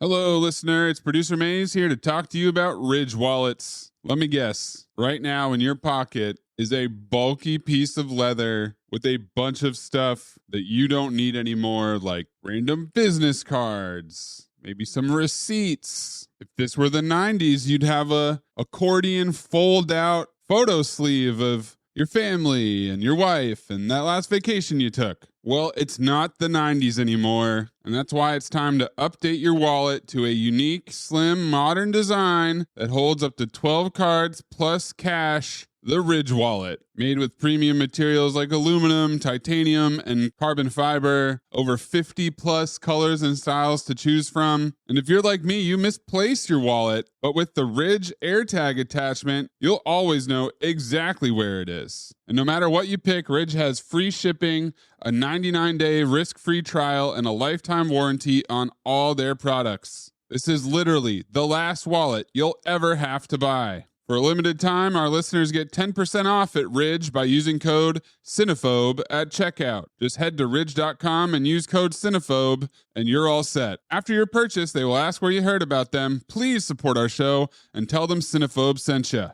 Hello, listener. It's producer Maze here to talk to you about Ridge wallets. Let me guess. Right now in your pocket is a bulky piece of leather with a bunch of stuff that you don't need anymore, like random business cards, maybe some receipts. If this were the 90s, you'd have a accordion fold-out photo sleeve of your family and your wife and that last vacation you took. Well, it's not the 90s anymore, and that's why it's time to update your wallet to a unique, slim, modern design that holds up to 12 cards plus cash. The Ridge wallet, made with premium materials like aluminum, titanium, and carbon fiber, over 50 plus colors and styles to choose from. And if you're like me, you misplace your wallet, but with the Ridge AirTag attachment, you'll always know exactly where it is. And no matter what you pick, Ridge has free shipping, a 99-day risk-free trial, and a lifetime warranty on all their products. This is literally the last wallet you'll ever have to buy. For a limited time, our listeners get 10% off at Ridge by using code Cinephobe at checkout. Just head to ridge.com and use code Cinephobe, and you're all set. After your purchase, they will ask where you heard about them. Please support our show and tell them Cinephobe sent you.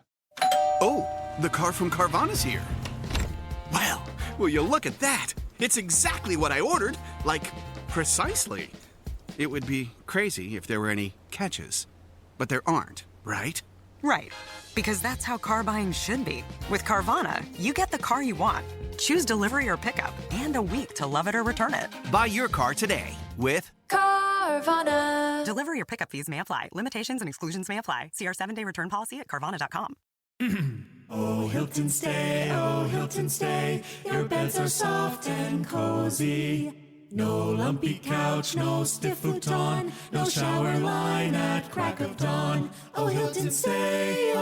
Oh, the car from Carvana's here. Well, will you look at that? It's exactly what I ordered. Like, precisely. It would be crazy if there were any catches. But there aren't, right? Right, because that's how car buying should be. With Carvana, you get the car you want. Choose delivery or pickup, and a week to love it or return it. Buy your car today with Carvana. Delivery or pickup fees may apply. Limitations and exclusions may apply. See our 7-day return policy at Carvana.com. Oh, Hilton stay, your beds are soft and cozy. No lumpy couch, no stiff futon, no shower line at crack of dawn. Oh, Hilton stay.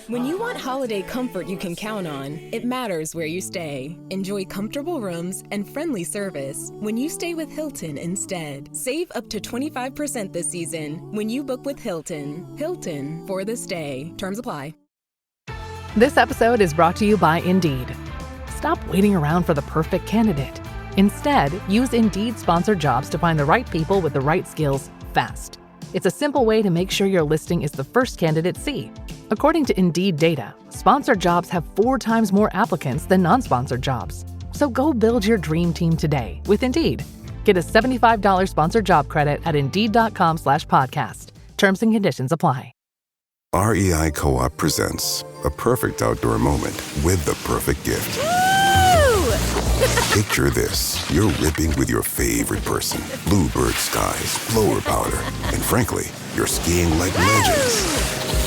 When you want holiday comfort you can count on, it matters where you stay. Enjoy comfortable rooms and friendly service when you stay with Hilton instead. Save up to 25% this season when you book with Hilton. Hilton for the stay. Terms apply. This episode is brought to you by Indeed. Stop waiting around for the perfect candidate. Instead, use Indeed sponsored jobs to find the right people with the right skills fast. It's a simple way to make sure your listing is the first candidates see. According to Indeed data, sponsored jobs have 4 times more applicants than non-sponsored jobs. So go build your dream team today with Indeed. Get a $75 sponsored job credit at Indeed.com/podcast. Terms and conditions apply. REI Co-op presents a perfect outdoor moment with the perfect gift. Picture this. You're ripping with your favorite person. Bluebird skies, blower powder, and frankly, you're skiing like legends.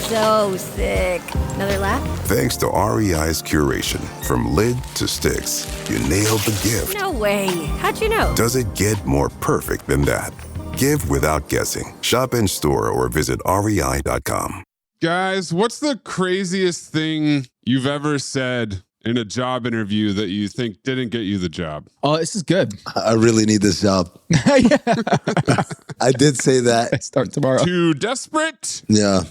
So sick. Another lap? Thanks to REI's curation, from lid to sticks, you nailed the gift. No way. How'd you know? Does it get more perfect than that? Give without guessing. Shop in store or visit rei.com. Guys, what's the craziest thing you've ever said in a job interview that you think didn't get you the job? Oh, this is good. I really need this job. I did say that. I start tomorrow. Too desperate? Yeah.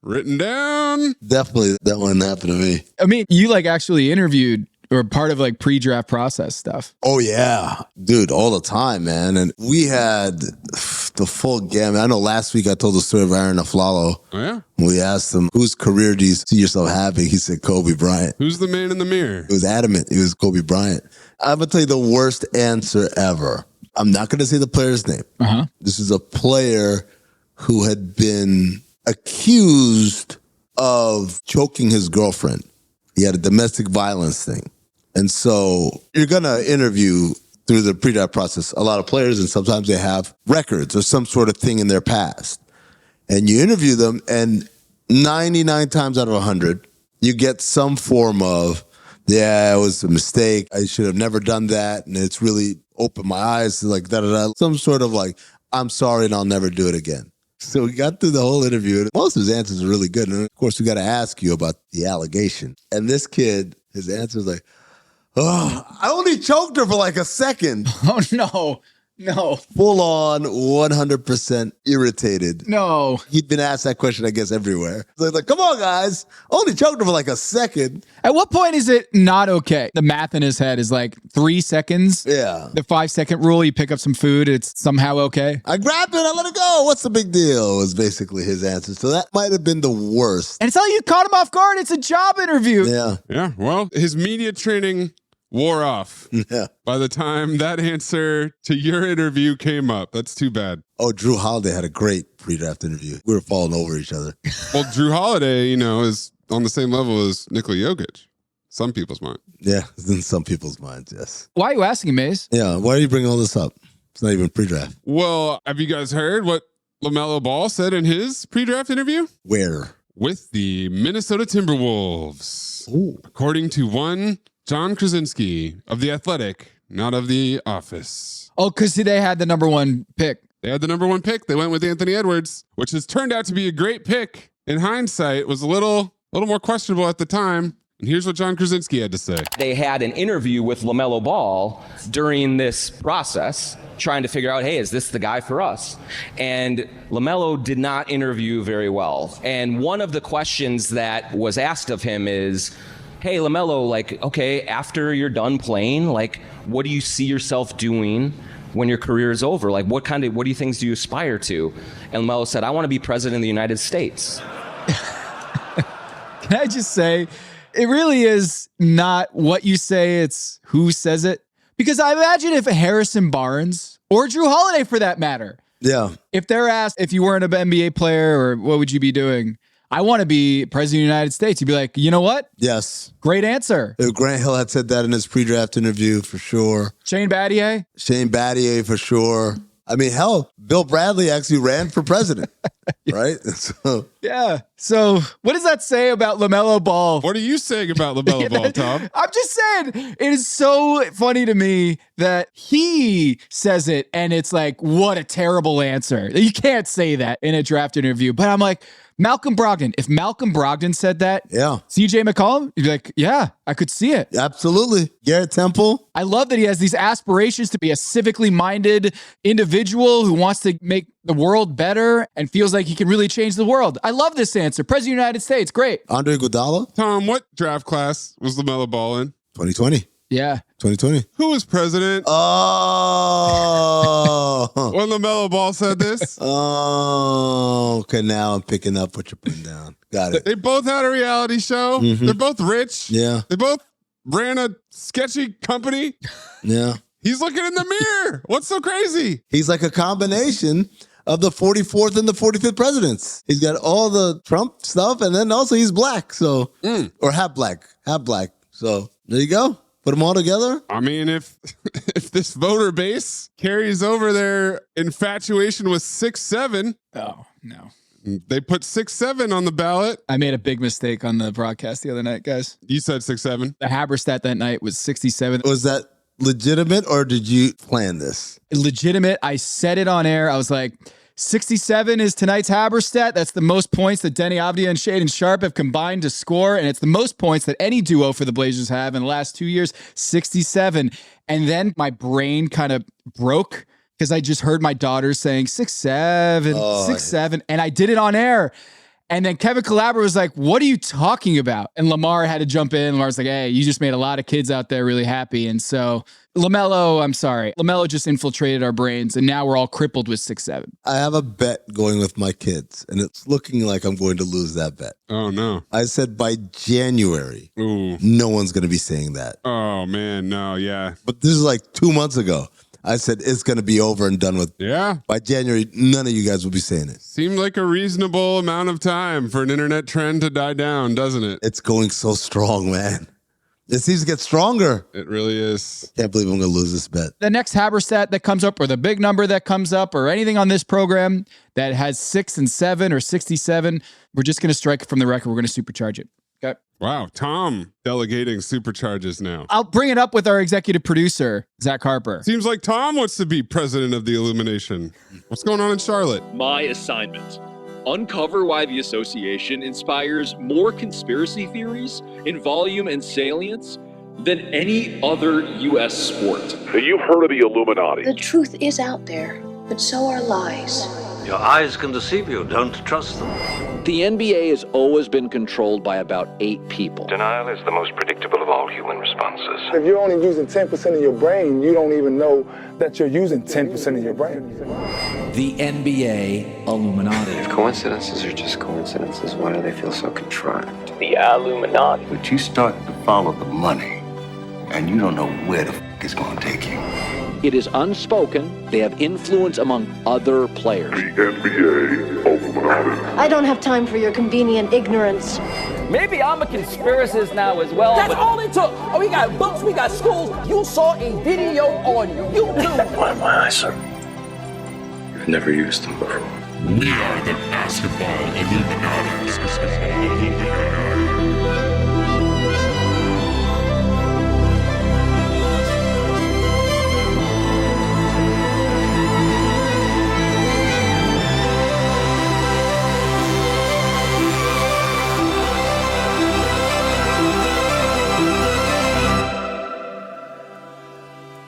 Written down? Definitely that one happened to me. I mean, you actually interviewed or part of pre-draft process stuff. Oh, yeah. Dude, all the time, man. And we had the full gamut. I know last week I told the story of Aaron Aflalo. Oh, yeah? We asked him, whose career do you see yourself having? He said Kobe Bryant. Who's the man in the mirror? He was adamant. He was Kobe Bryant. I'm going to tell you the worst answer ever. I'm not going to say the player's name. Uh-huh. This is a player who had been accused of choking his girlfriend. He had a domestic violence thing. And so you're going to interview through the pre-draft process a lot of players, and sometimes they have records or some sort of thing in their past. And you interview them, and 99 times out of 100, you get some form of, yeah, it was a mistake. I should have never done that. And it's really opened my eyes to da-da-da. Some sort of I'm sorry and I'll never do it again. So we got through the whole interview, and most of his answers are really good. And of course, we got to ask you about the allegation. And this kid, his answer is oh, I only choked her for a second. Oh, no. No. Full on 100% irritated. No. He'd been asked that question, I guess, everywhere. So he's like, come on, guys. Only choked him for like a second. At what point is it not okay? The math in his head is like 3 seconds. Yeah. The 5-second rule, you pick up some food, it's somehow okay. I grabbed it, I let it go. What's the big deal? Was basically his answer. So that might have been the worst. And it's not like you caught him off guard. It's a job interview. Yeah. Yeah. Well, his media training wore off Yeah. by the time that answer to your interview came up. That's too bad. Oh, Drew Holiday had a great pre-draft interview. We were falling over each other. Well, Drew Holiday, is on the same level as Nikola Jokic. Some people's mind. Yeah, it's in some people's minds, yes. Why are you asking, Maze? Yeah, why are you bringing all this up? It's not even pre-draft. Well, have you guys heard what LaMelo Ball said in his pre-draft interview? Where? With the Minnesota Timberwolves. Ooh. According to one John Krasinski of The Athletic, not of The Office. Oh, because they had the number 1 pick. They had the number 1 pick. They went with Anthony Edwards, which has turned out to be a great pick. In hindsight, was a little more questionable at the time. And here's what John Krasinski had to say. They had an interview with LaMelo Ball during this process, trying to figure out, hey, is this the guy for us? And LaMelo did not interview very well. And one of the questions that was asked of him is, hey, LaMelo, okay, after you're done playing, what do you see yourself doing when your career is over? What do you things do you aspire to? And LaMelo said, I want to be president of the United States. Can I just say, it really is not what you say, it's who says it. Because I imagine if Harrison Barnes, or Drew Holiday for that matter, Yeah. if they're asked if you weren't an NBA player or what would you be doing, I want to be president of the United States. You'd be like, you know what? Yes. Great answer. Grant Hill had said that in his pre-draft interview for sure. Shane Battier? Shane Battier for sure. I mean, hell, Bill Bradley actually ran for president, right? So, yeah. So what does that say about LaMelo Ball? What are you saying about LaMelo Ball, Tom? I'm just saying, it is so funny to me that he says it and it's like, what a terrible answer. You can't say that in a draft interview. But I'm like, Malcolm Brogdon. If Malcolm Brogdon said that, yeah. CJ McCollum, you'd be like, yeah, I could see it. Absolutely. Garrett Temple. I love that he has these aspirations to be a civically minded individual who wants to make the world better and feels like he can really change the world. I love this answer. President of the United States. Great. Andre Iguodala. Tom, what draft class was LaMelo Ball in? 2020. Yeah. 2020. Who was president? Oh. When LaMelo Ball said this? Oh. Okay, now I'm picking up what you're putting down. Got it. They both had a reality show. Mhm. They're both rich. Yeah. They both ran a sketchy company. Yeah. He's looking in the mirror. What's so crazy? He's like a combination of the 44th and the 45th presidents. He's got all the Trump stuff, and then also he's black, so or half black. So there you go. Put them all together. I mean, if this voter base carries over their infatuation with 6'7", Oh, no. they put 6'7" on the ballot. I made a big mistake on the broadcast the other night, guys. You said 6'7". The Haberstroh that night was 67. Was that legitimate, or did you plan this? Legitimate. I said it on air. I was like, 67 is tonight's Haberstroh. That's the most points that Denny Avdia and Shaedon Sharpe have combined to score, and it's the most points that any duo for the Blazers have in the last 2 years, 67. And then my brain kind of broke because I just heard my daughter saying 6'7", 6'7", and I did it on air. And then Kevin Calabro was like, what are you talking about? And Lamar had to jump in. Lamar's like, hey, you just made a lot of kids out there really happy. And so LaMelo, I'm sorry. LaMelo just infiltrated our brains, and now we're all crippled with 6'7". I have a bet going with my kids, and it's looking like I'm going to lose that bet. Oh, no. I said by January, Ooh. no one's going to be saying that. Oh, man. No, yeah. But this is like 2 months ago. I said it's going to be over and done with. Yeah. By January, none of you guys will be saying it. Seemed like a reasonable amount of time for an internet trend to die down, doesn't it? It's going so strong, man. It seems to get stronger. It really is. Can't believe I'm going to lose this bet. The next Haberstroh that comes up, or the big number that comes up, or anything on this program that has 6 and 7 or 67, we're just going to strike it from the record. We're going to supercharge it. Okay. Wow. Tom delegating supercharges now. I'll bring it up with our executive producer, Zach Harper. Seems like Tom wants to be president of the Illumination. What's going on in Charlotte? My assignment: uncover why the association inspires more conspiracy theories in volume and salience than any other U.S. sport. You've heard of the Illuminati. The truth is out there, but so are lies. Your eyes can deceive you. Don't trust them. The NBA has always been controlled by about 8 people. Denial is the most predictable of all human responses. If you're only using 10% of your brain, you don't even know that you're using 10% of your brain. The NBA Illuminati. If coincidences are just coincidences, why do they feel so contrived? The Illuminati. But you start to follow the money, and you don't know where the f*** it's going to take you. It is unspoken. They have influence among other players. The NBA Illuminati. I don't have time for your convenient ignorance. Maybe I'm a conspiracist now as well. That's all it took. Oh, we got books, we got schools. You saw a video on YouTube. Why my eyes, sir? You've never used them before. We are the Basketball Illuminati.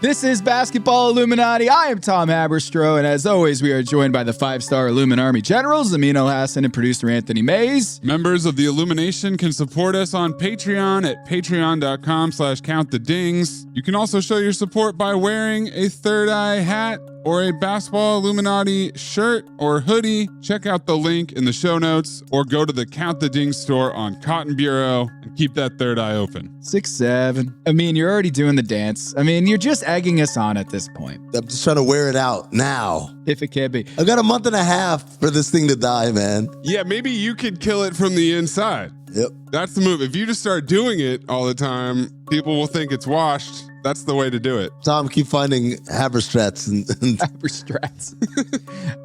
This is Basketball Illuminati. I am Tom Haberstroh, and as always, we are joined by the 5-star Illuminati generals, Amin Elhassan and producer Anthony Mays. Members of the Illumination can support us on Patreon at patreon.com/countthedings. You can also show your support by wearing a Third Eye hat or a Basketball Illuminati shirt or hoodie. Check out the link in the show notes or go to the Count the Dings store on Cotton Bureau and keep that third eye open. 6'7". I mean, you're already doing the dance. I mean, you're just egging us on at this point. I'm just trying to wear it out now. If it can be. I've got a month and a half for this thing to die, man. Yeah, maybe you could kill it from the inside. Yep. That's the move. If you just start doing it all the time, people will think it's washed. That's the way to do it. Tom, keep finding Haberstrats and Haberstrats.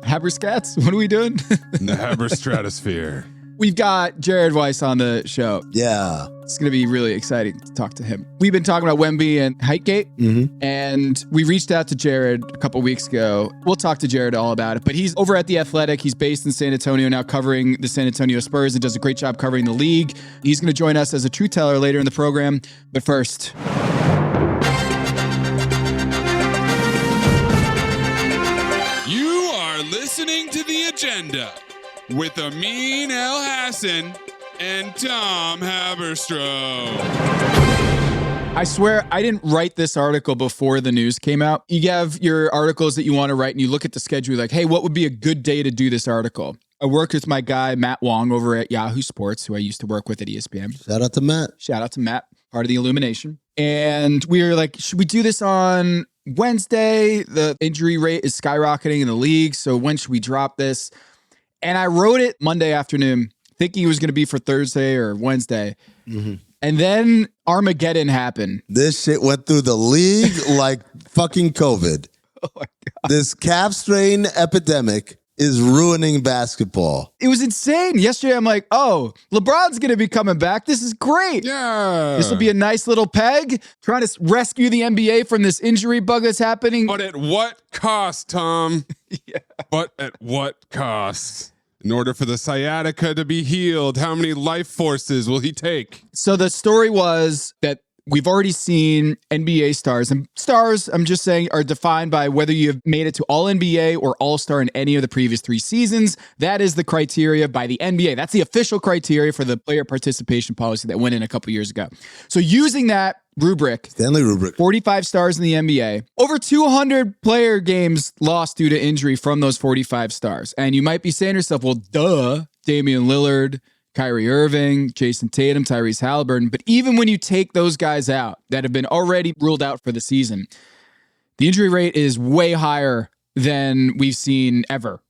Haberscats? What are we doing? In the Haberstratosphere. We've got Jared Weiss on the show. Yeah. It's going to be really exciting to talk to him. We've been talking about Wemby and Heightgate, and we reached out to Jared a couple weeks ago. We'll talk to Jared all about it, but he's over at The Athletic. He's based in San Antonio now, covering the San Antonio Spurs, and does a great job covering the league. He's going to join us as a truth teller later in the program. But first... You are listening to The Agenda with Amin Elhassan and Tom Haberstroh. I swear I didn't write this article before the news came out. You have your articles that you want to write and you look at the schedule, like, hey, what would be a good day to do this article? I worked with my guy, Matt Wong, over at Yahoo Sports, who I used to work with at ESPN. Shout out to Matt. Shout out to Matt, part of the Illumination. And we were like, should we do this on Wednesday? The injury rate is skyrocketing in the league, so when should we drop this? And I wrote it Monday afternoon, thinking it was going to be for Thursday or Wednesday. And then Armageddon happened. This shit went through the league like fucking COVID. Oh my God. This calf strain epidemic is ruining basketball. It was insane. Yesterday, I'm like, oh, LeBron's going to be coming back. This is great. Yeah. This will be a nice little peg, trying to rescue the NBA from this injury bug that's happening. But at what cost, Tom? Yeah. But at what cost? In order for the sciatica to be healed, how many life forces will he take? So the story was that we've already seen NBA stars, and stars, I'm just saying, are defined by whether you have made it to All NBA or All-Star in any of the previous 3 seasons. That is the criteria by the NBA. That's the official criteria for the player participation policy that went in a couple years ago. So using that rubric, Stanley rubric, 45 stars in the NBA, over 200 player games lost due to injury from those 45 stars. And you might be saying to yourself, well, duh, Damian Lillard, Kyrie Irving, Jason Tatum, Tyrese Halliburton. But even when you take those guys out that have been already ruled out for the season, the injury rate is way higher than we've seen ever.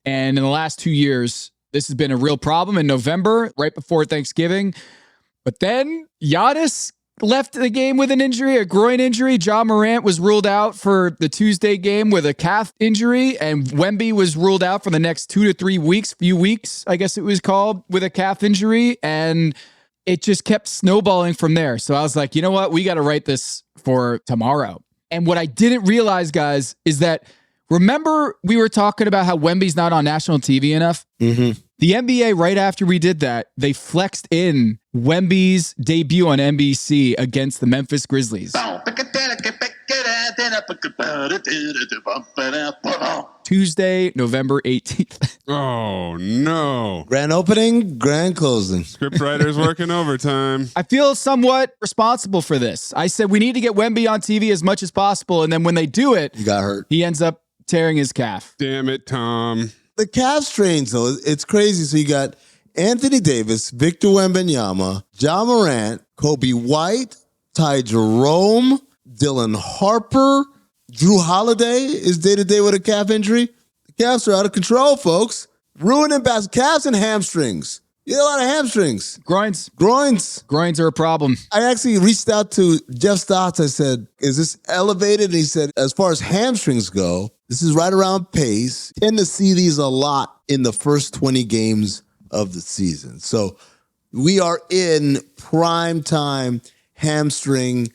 And in the last 2 years, this has been a real problem. In November, right before Thanksgiving. But then Giannis left the game with an injury, a groin injury. Ja Morant was ruled out for the Tuesday game with a calf injury, and Wemby was ruled out for the next 2 to 3 weeks, few weeks, I guess it was called, with a calf injury, and it just kept snowballing from there. So I was like, you know what? We got to write this for tomorrow. And what I didn't realize, guys, is that remember we were talking about how Wemby's not on national TV enough? The NBA, right after we did that, they flexed in Wemby's debut on NBC against the Memphis Grizzlies. Tuesday, November 18th. Oh, no. Grand opening, grand closing. Scriptwriters working overtime. I feel somewhat responsible for this. I said we need to get Wemby on TV as much as possible, and then when they do it, He got hurt. he ends up tearing his calf. Damn it, Tom. The calf strains, though, it's crazy. So you got Anthony Davis, Victor Wembanyama, Ja Morant, Kobe White, Ty Jerome, Dylan Harper, Drew Holiday is day-to-day with a calf injury. The calves are out of control, folks. Ruining calves and hamstrings. You get a lot of hamstrings. Groins. Groins are a problem. I actually reached out to Jeff Stotts. I said, is this elevated? And he said, as far as hamstrings go, this is right around pace. Tend to see these a lot in the first 20 games of the season. So we are in prime time hamstring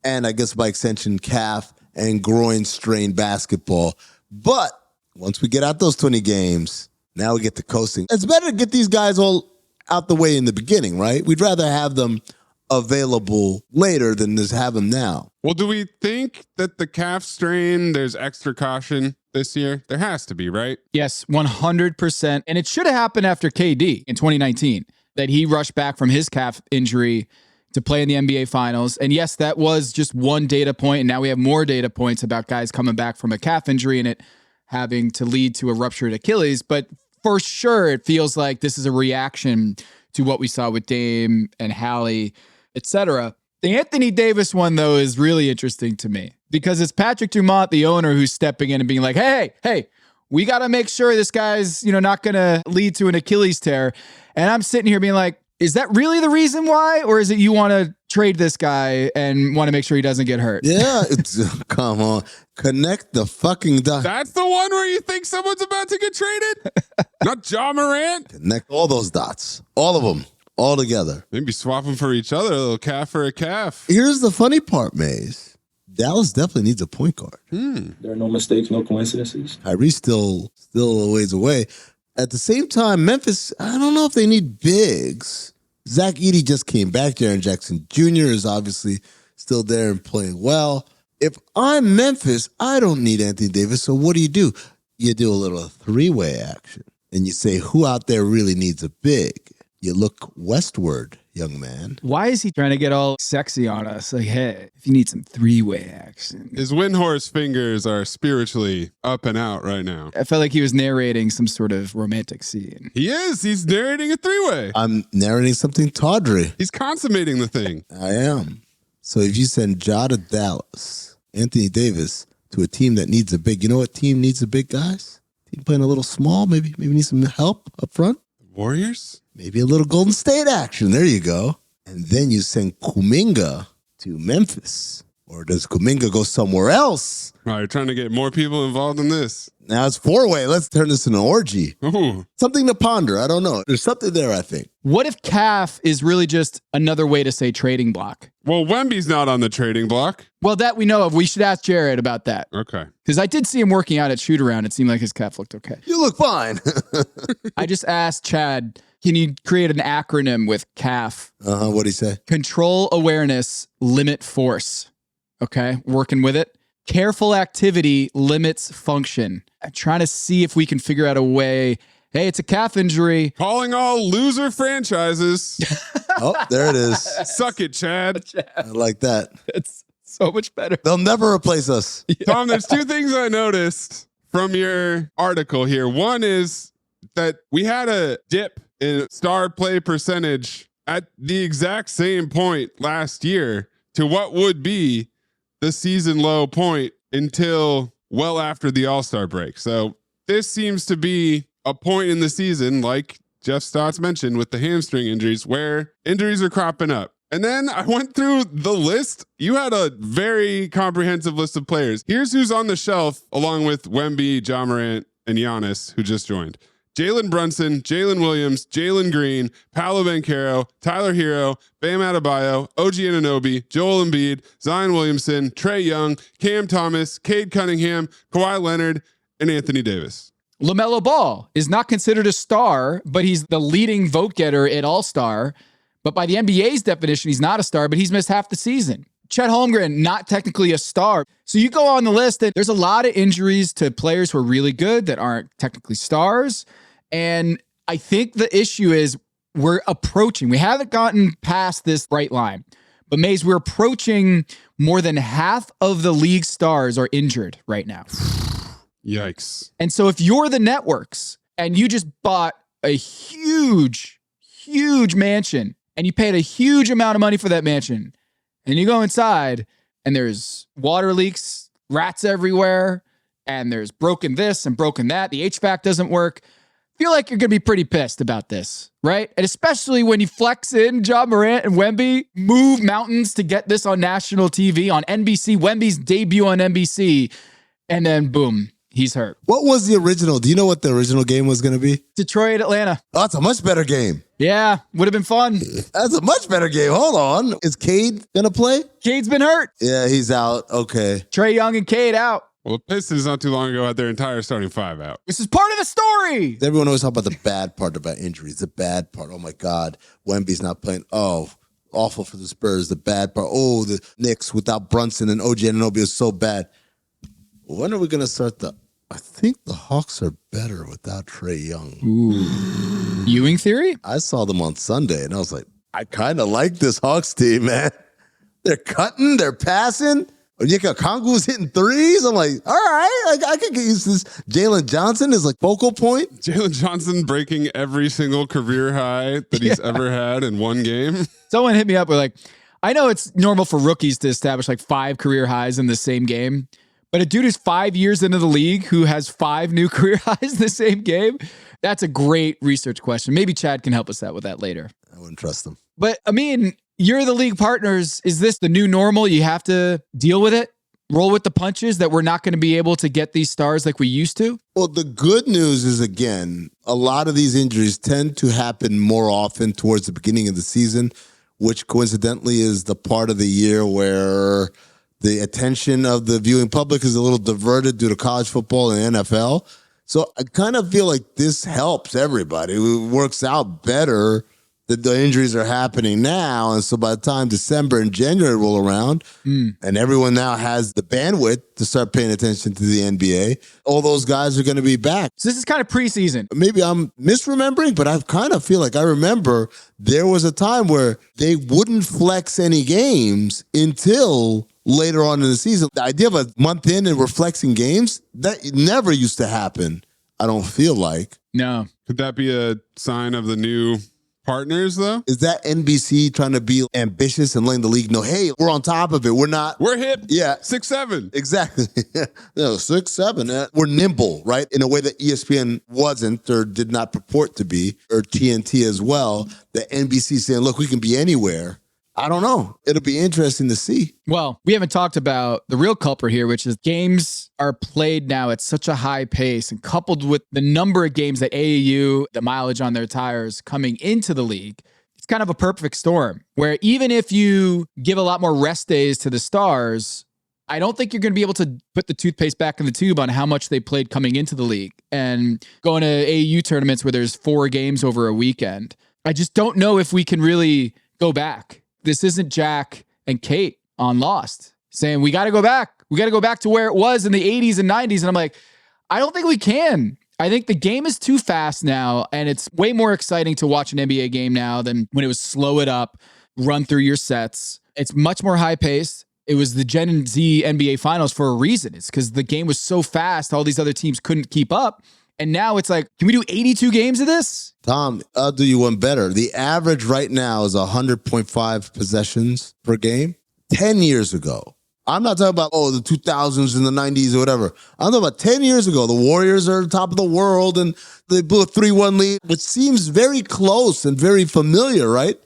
and I guess by extension calf and groin strain basketball. But once we get out those 20 games, now we get to coasting. It's better to get these guys all out the way in the beginning, right? We'd rather have them available later than just have them now. Well, do we think that the calf strain, there's extra caution this year? There has to be, right? Yes, 100%. And it should have happened after KD in 2019, that he rushed back from his calf injury to play in the NBA Finals. And yes, that was just one data point. And now we have more data points about guys coming back from a calf injury and it having to lead to a ruptured Achilles. But for sure, it feels like this is a reaction to what we saw with Dame and Hallie, etc. The Anthony Davis one, though, is really interesting to me because it's Patrick Dumont, the owner, who's stepping in and being like, hey, we got to make sure this guy's, not going to lead to an Achilles tear. And I'm sitting here being like, is that really the reason why? Or is it you want to trade this guy and want to make sure he doesn't get hurt? Yeah, come on. Connect the fucking dots. That's the one where you think someone's about to get traded? Not Ja Morant? Connect all those dots. All of them. All together. Maybe swap them for each other. A little calf for a calf. Here's the funny part, Maze. Dallas definitely needs a point guard. There are no mistakes, no coincidences. Kyrie's still a ways away. At the same time, Memphis, I don't know if they need bigs. Zach Edey just came back. Jaren Jackson Jr. is obviously still there and playing well. If I'm Memphis, I don't need Anthony Davis. So what do? You do a little three-way action. And you say, who out there really needs a big? You look westward, young man. Why is he trying to get all sexy on us? Like, hey, if you need some three-way action. His Windhorse fingers are spiritually up and out right now. I felt like he was narrating some sort of romantic scene. He is. He's narrating a three-way. I'm narrating something tawdry. He's consummating the thing. I am. So if you send Ja to Dallas, Anthony Davis to a team that needs a big, you know what team needs a big, guys? Team playing a little small, maybe need some help up front. Warriors? Maybe a little Golden State action. There you go. And then you send Kuminga to Memphis. Or does Kuminga go somewhere else? Oh, you're trying to get more people involved in this. Now it's four-way. Let's turn this into an orgy. Ooh. Something to ponder. I don't know. There's something there, I think. What if calf is really just another way to say trading block? Well, Wemby's not on the trading block. Well, that we know of. We should ask Jared about that. Okay. Because I did see him working out at shoot-around. It seemed like his calf looked okay. You look fine. I just asked Chad, can you create an acronym with CAF? What'd he say? Control, awareness, limit, force. Okay, working with it. Careful activity limits function. I'm trying to see if we can figure out a way. Hey, it's a calf injury. Calling all loser franchises. Oh, there it is. Suck it, Chad. I like that. It's so much better. They'll never replace us. Yeah. Tom, there's two things I noticed from your article here. One is that we had a dip in star play percentage at the exact same point last year to what would be the season low point until well after the All-Star break. So this seems to be a point in the season, like Jeff Stotts mentioned with the hamstring injuries, where injuries are cropping up. And then I went through the list. You had a very comprehensive list of players. Here's who's on the shelf along with Wemby, Ja Morant, and Giannis, who just joined. Jalen Brunson, Jalen Williams, Jalen Green, Paolo Banchero, Tyler Hero, Bam Adebayo, OG Anunoby, Joel Embiid, Zion Williamson, Trae Young, Cam Thomas, Cade Cunningham, Kawhi Leonard, and Anthony Davis. LaMelo Ball is not considered a star, but he's the leading vote getter at All-Star. But by the NBA's definition, he's not a star, but he's missed half the season. Chet Holmgren, not technically a star. So you go on the list, and there's a lot of injuries to players who are really good that aren't technically stars. And I think the issue is we haven't gotten past this bright line. But Maze, we're approaching more than half of the league stars are injured right now. Yikes. And so if you're the networks and you just bought a huge mansion and you paid a huge amount of money for that mansion and you go inside and there's water leaks, rats everywhere, and there's broken this and broken that, the HVAC doesn't work, I feel like you're going to be pretty pissed about this, right? And especially when you flex in Ja Morant and Wemby, move mountains to get this on national TV, on NBC, Wemby's debut on NBC, and then boom, he's hurt. What was the original? Do you know what the original game was going to be? Detroit, Atlanta. Oh, that's a much better game. Yeah, would have been fun. That's a much better game. Hold on. Is Cade going to play? Cade's been hurt. Yeah, he's out. Okay. Trae Young and Cade out. Well, the Pistons not too long ago had their entire starting five out. This is part of the story. Everyone always talk about the bad part about injuries. The bad part. Oh, my God. Wemby's not playing. Oh, awful for the Spurs. The bad part. Oh, the Knicks without Brunson and OG Anunoby is so bad. When are we going to start I think the Hawks are better without Trae Young. Ooh. Ewing theory? I saw them on Sunday, and I was like, I kind of like this Hawks team, man. They're cutting. They're passing. Onyeka Okongwu's hitting threes. I'm like, all right, I can get used to this. Jalen Johnson is like focal point. Jalen Johnson breaking every single career high that he's ever had in one game. Someone hit me up with like, I know it's normal for rookies to establish like 5 career highs in the same game, but a dude who's 5 years into the league who has 5 new career highs in the same game, that's a great research question. Maybe Chad can help us out with that later. I wouldn't trust him. But I mean, you're the league partners. Is this the new normal? You have to deal with it, roll with the punches, that we're not going to be able to get these stars like we used to? Well, the good news is, again, a lot of these injuries tend to happen more often towards the beginning of the season, which coincidentally is the part of the year where the attention of the viewing public is a little diverted due to college football and NFL. So I kind of feel like this helps everybody. It works out better that the injuries are happening now. And so by the time December and January roll around, and everyone now has the bandwidth to start paying attention to the NBA, all those guys are going to be back. So this is kind of preseason. Maybe I'm misremembering, but I kind of feel like I remember there was a time where they wouldn't flex any games until later on in the season. The idea of a month in and we're flexing games, that never used to happen, I don't feel like. No. Could that be a sign of the new partners, though? Is that NBC trying to be ambitious and letting the league know, hey, we're on top of it. We're hip. Yeah. 6'7". Exactly. 6'7". We're nimble, right? In a way that ESPN wasn't or did not purport to be, or TNT as well. The NBC saying, look, we can be anywhere. I don't know. It'll be interesting to see. Well, we haven't talked about the real culprit here, which is games are played now at such a high pace, and coupled with the number of games that AAU, the mileage on their tires coming into the league, it's kind of a perfect storm where even if you give a lot more rest days to the stars, I don't think you're going to be able to put the toothpaste back in the tube on how much they played coming into the league and going to AAU tournaments where there's 4 games over a weekend. I just don't know if we can really go back. This isn't Jack and Kate on Lost saying, we got to go back. We got to go back to where it was in the 80s and 90s. And I'm like, I don't think we can. I think the game is too fast now. And it's way more exciting to watch an NBA game now than when it was slow it up, run through your sets. It's much more high paced. It was the Gen Z NBA finals for a reason. It's because the game was so fast. All these other teams couldn't keep up. And now it's like, can we do 82 games of this? Tom, I'll do you one better. The average right now is 100.5 possessions per game. 10 years ago, I'm not talking about, the 2000s and the 90s or whatever. I'm talking about 10 years ago. The Warriors are at the top of the world and they blew a 3-1 lead, which seems very close and very familiar, right?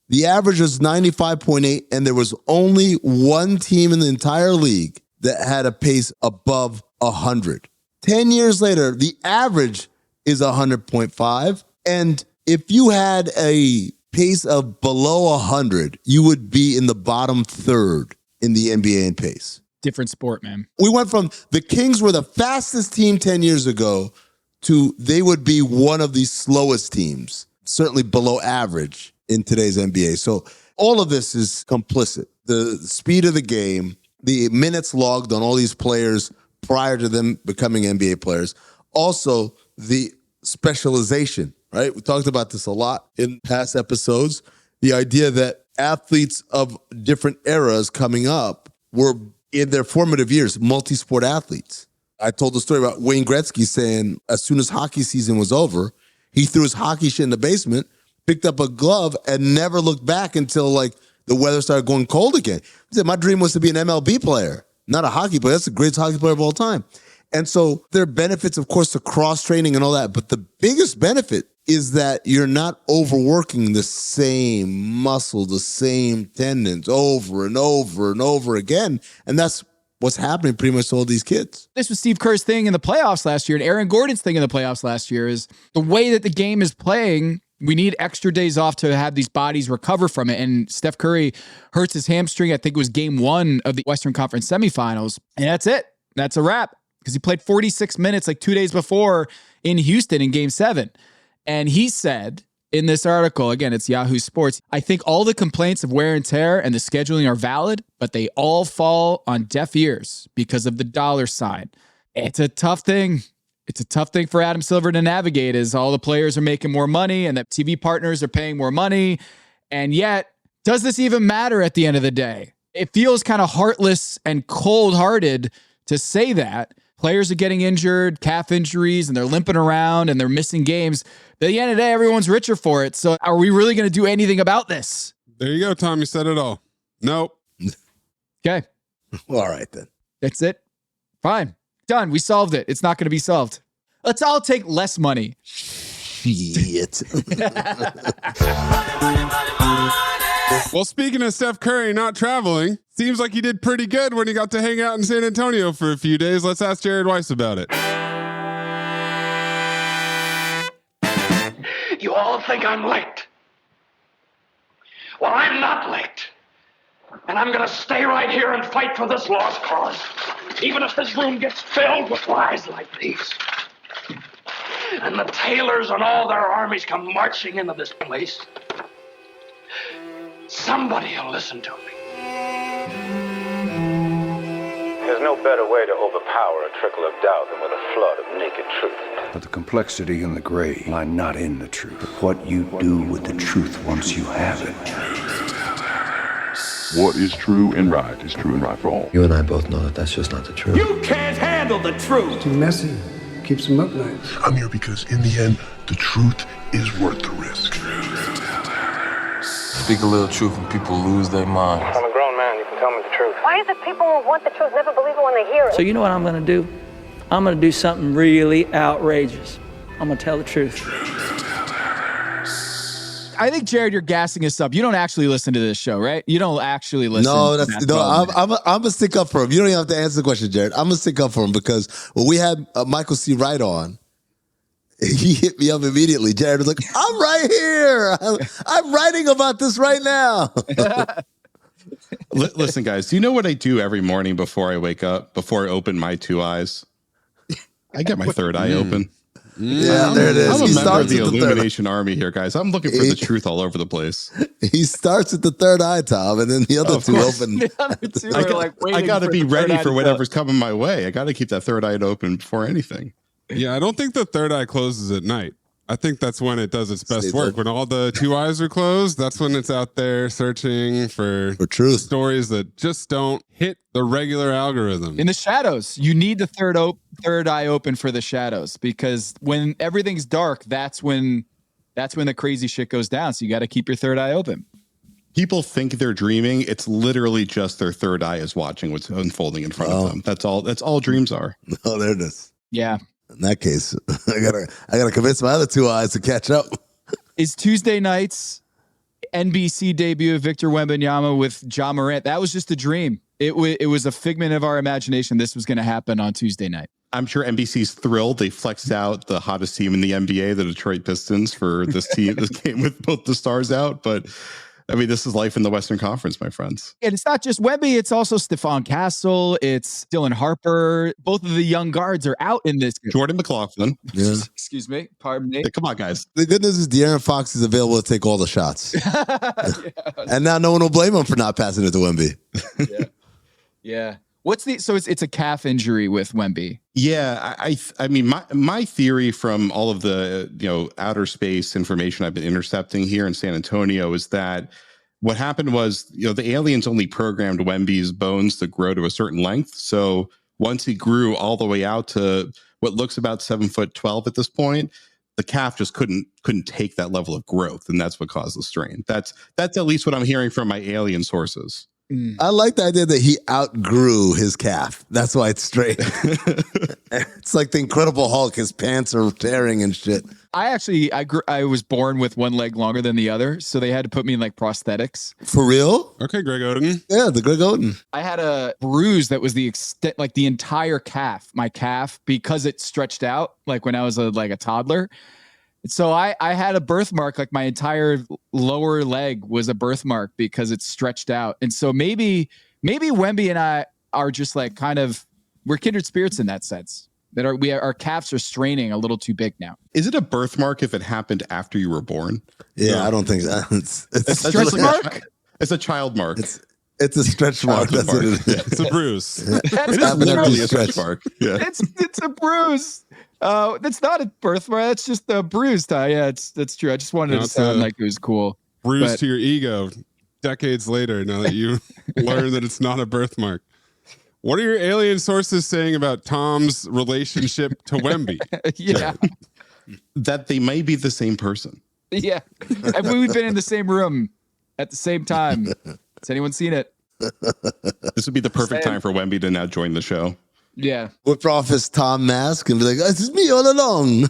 The average was 95.8, and there was only one team in the entire league that had a pace above 100. 10 years later, the average is 100.5. And if you had a pace of below 100, you would be in the bottom third in the NBA in pace. Different sport, man. We went from the Kings were the fastest team 10 years ago they would be one of the slowest teams, certainly below average in today's NBA. So all of this is complicit. The speed of the game, the minutes logged on all these players prior to them becoming NBA players. Also, the specialization, right? We talked about this a lot in past episodes. The idea that athletes of different eras coming up were, in their formative years, multi-sport athletes. I told the story about Wayne Gretzky saying as soon as hockey season was over, he threw his hockey shit in the basement, picked up a glove, and never looked back until like the weather started going cold again. He said, my dream was to be an MLB player, not a hockey player. That's the greatest hockey player of all time. And so there are benefits, of course, to cross-training and all that. But the biggest benefit is that you're not overworking the same muscle, the same tendons over and over and over again. And that's what's happening pretty much to all these kids. This was Steve Kerr's thing in the playoffs last year, and Aaron Gordon's thing in the playoffs last year is the way that the game is playing. We need extra days off to have these bodies recover from it. And Steph Curry hurts his hamstring. I think it was game 1 of the Western Conference semifinals. And that's it. That's a wrap. Because he played 46 minutes like 2 days before in Houston in game 7. And he said in this article, again, it's Yahoo Sports, I think all the complaints of wear and tear and the scheduling are valid, but they all fall on deaf ears because of the dollar sign. It's a tough thing. It's a tough thing for Adam Silver to navigate as all the players are making more money and the TV partners are paying more money. And yet, does this even matter at the end of the day? It feels kind of heartless and cold-hearted to say that. Players are getting injured, calf injuries, and they're limping around and they're missing games. But at the end of the day, everyone's richer for it. So are we really going to do anything about this? There you go, Tom. You said it all. Nope. All Okay. right, then. That's it. Fine. Done. We solved it. It's not going to be solved. Let's all take less money. Shit. Well, speaking of Steph Curry not traveling, seems like he did pretty good when he got to hang out in San Antonio for a few days. Let's ask Jared Weiss about it. You all think I'm late. Well, I'm not late. And I'm going to stay right here and fight for this lost cause, even if this room gets filled with lies like these. And the Taylors and all their armies come marching into this place. Somebody will listen to me. There's no better way to overpower a trickle of doubt than with a flood of naked truth. But the complexity and the gray lie not in the truth, but what you do with the truth once you have it. What is true and right is true and right for all. You and I both know that that's just not the truth. You can't handle the truth. Too messy. Keeps them up nights. I'm here because in the end, the truth is worth the risk. Speak a little truth and people lose their minds. I'm a grown man, you can tell me the truth. Why is it people who want the truth never believe it when they hear it? So you know what I'm going to do? I'm going to do something really outrageous. I'm going to tell the truth. I think, Jared, you're gassing us up. You don't actually listen to this show, right? You don't actually listen. I'm gonna stick up for him. You don't even have to answer the question, Jared. I'm gonna stick up for him because when we had Michael C. Wright on, he hit me up immediately. Jared was like, "I'm right here. I'm writing about this right now." Listen, guys, do you know what I do every morning before I wake up? Before I open my 2 eyes, I get my third eye open. Yeah, there it is. I'm a member of the Illumination army here, guys. I'm looking for the truth all over the place. He starts at the third eye, Tom, and then the other two open. The other two are I got to be ready for whatever's coming my way. I got to keep that third eye open before anything. Yeah, I don't think the third eye closes at night. I think that's when it does its best work. When all the 2 eyes are closed, that's when it's out there searching for truth. Stories that just don't hit the regular algorithm. In the shadows, you need the third eye open for the shadows, because when everything's dark, that's when the crazy shit goes down. So you got to keep your third eye open. People think they're dreaming. It's literally just their third eye is watching what's unfolding in front of them. That's all dreams are. Oh, there it is. Yeah. In that case, I gotta convince my other 2 eyes to catch up. Is Tuesday night's NBC debut of Victor Wembanyama with Ja Morant? That was just a dream. It was a figment of our imagination. This was going to happen on Tuesday night. I'm sure NBC's thrilled. They flexed out the hottest team in the NBA, the Detroit Pistons, for this game with both the stars out. But I mean, this is life in the Western Conference, my friends. And it's not just Wemby, it's also Stephon Castle, it's Dylan Harper. Both of the young guards are out in this. Jordan McLaughlin. Yeah. Excuse me. Pardon me. Hey, come on, guys. The good news is De'Aaron Fox is available to take all the shots. And now no one will blame him for not passing it to Wemby. Yeah. So it's a calf injury with Wemby. Yeah, I mean, my theory from all of the outer space information I've been intercepting here in San Antonio is that what happened was the aliens only programmed Wemby's bones to grow to a certain length. So once he grew all the way out to what looks about 7'12" at this point, the calf just couldn't take that level of growth, and that's what caused the strain. That's at least what I'm hearing from my alien sources. I like the idea that he outgrew his calf. That's why it's straight. It's like the Incredible Hulk. His pants are tearing and shit. I was born with one leg longer than the other, so they had to put me in like prosthetics. For real? Okay, Greg Oden. Yeah, the Greg Oden. I had a bruise that was the extent, like the entire calf, my calf, because it stretched out like when I was a toddler. So I had a birthmark, like my entire lower leg was a birthmark because it's stretched out. And so maybe Wemby and I are just like we're kindred spirits in that sense. That our calves are straining a little too big now. Is it a birthmark if it happened after you were born? Yeah, no. I don't think so. It's a stretch mark? It's a child mark. It's a stretch mark. That's what it is. It's a bruise. It is literally a stretch mark. Yeah. It's a bruise. That's not a birthmark. That's just a bruise. Yeah, that's true. I just wanted to sound like it was cool. Bruise to your ego decades later, now that you learn that it's not a birthmark. What are your alien sources saying about Tom's relationship to Wemby? Yeah. That they may be the same person. Yeah. We've been in the same room at the same time. Has anyone seen it? This would be the perfect time for Wemby to now join the show. Yeah. Whip off his Tom mask and be like, this is me all along.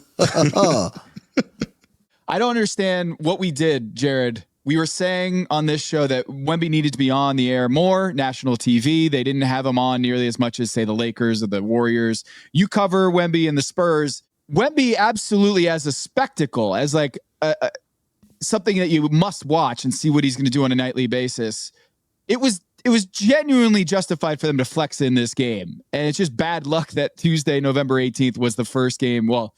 I don't understand what we did, Jared. We were saying on this show that Wemby needed to be on the air more, national TV. They didn't have him on nearly as much as, say, the Lakers or the Warriors. You cover Wemby and the Spurs. Wemby absolutely as a spectacle, as like something that you must watch and see what he's going to do on a nightly basis. It was genuinely justified for them to flex in this game. And it's just bad luck that Tuesday, November 18th was the first game. Well,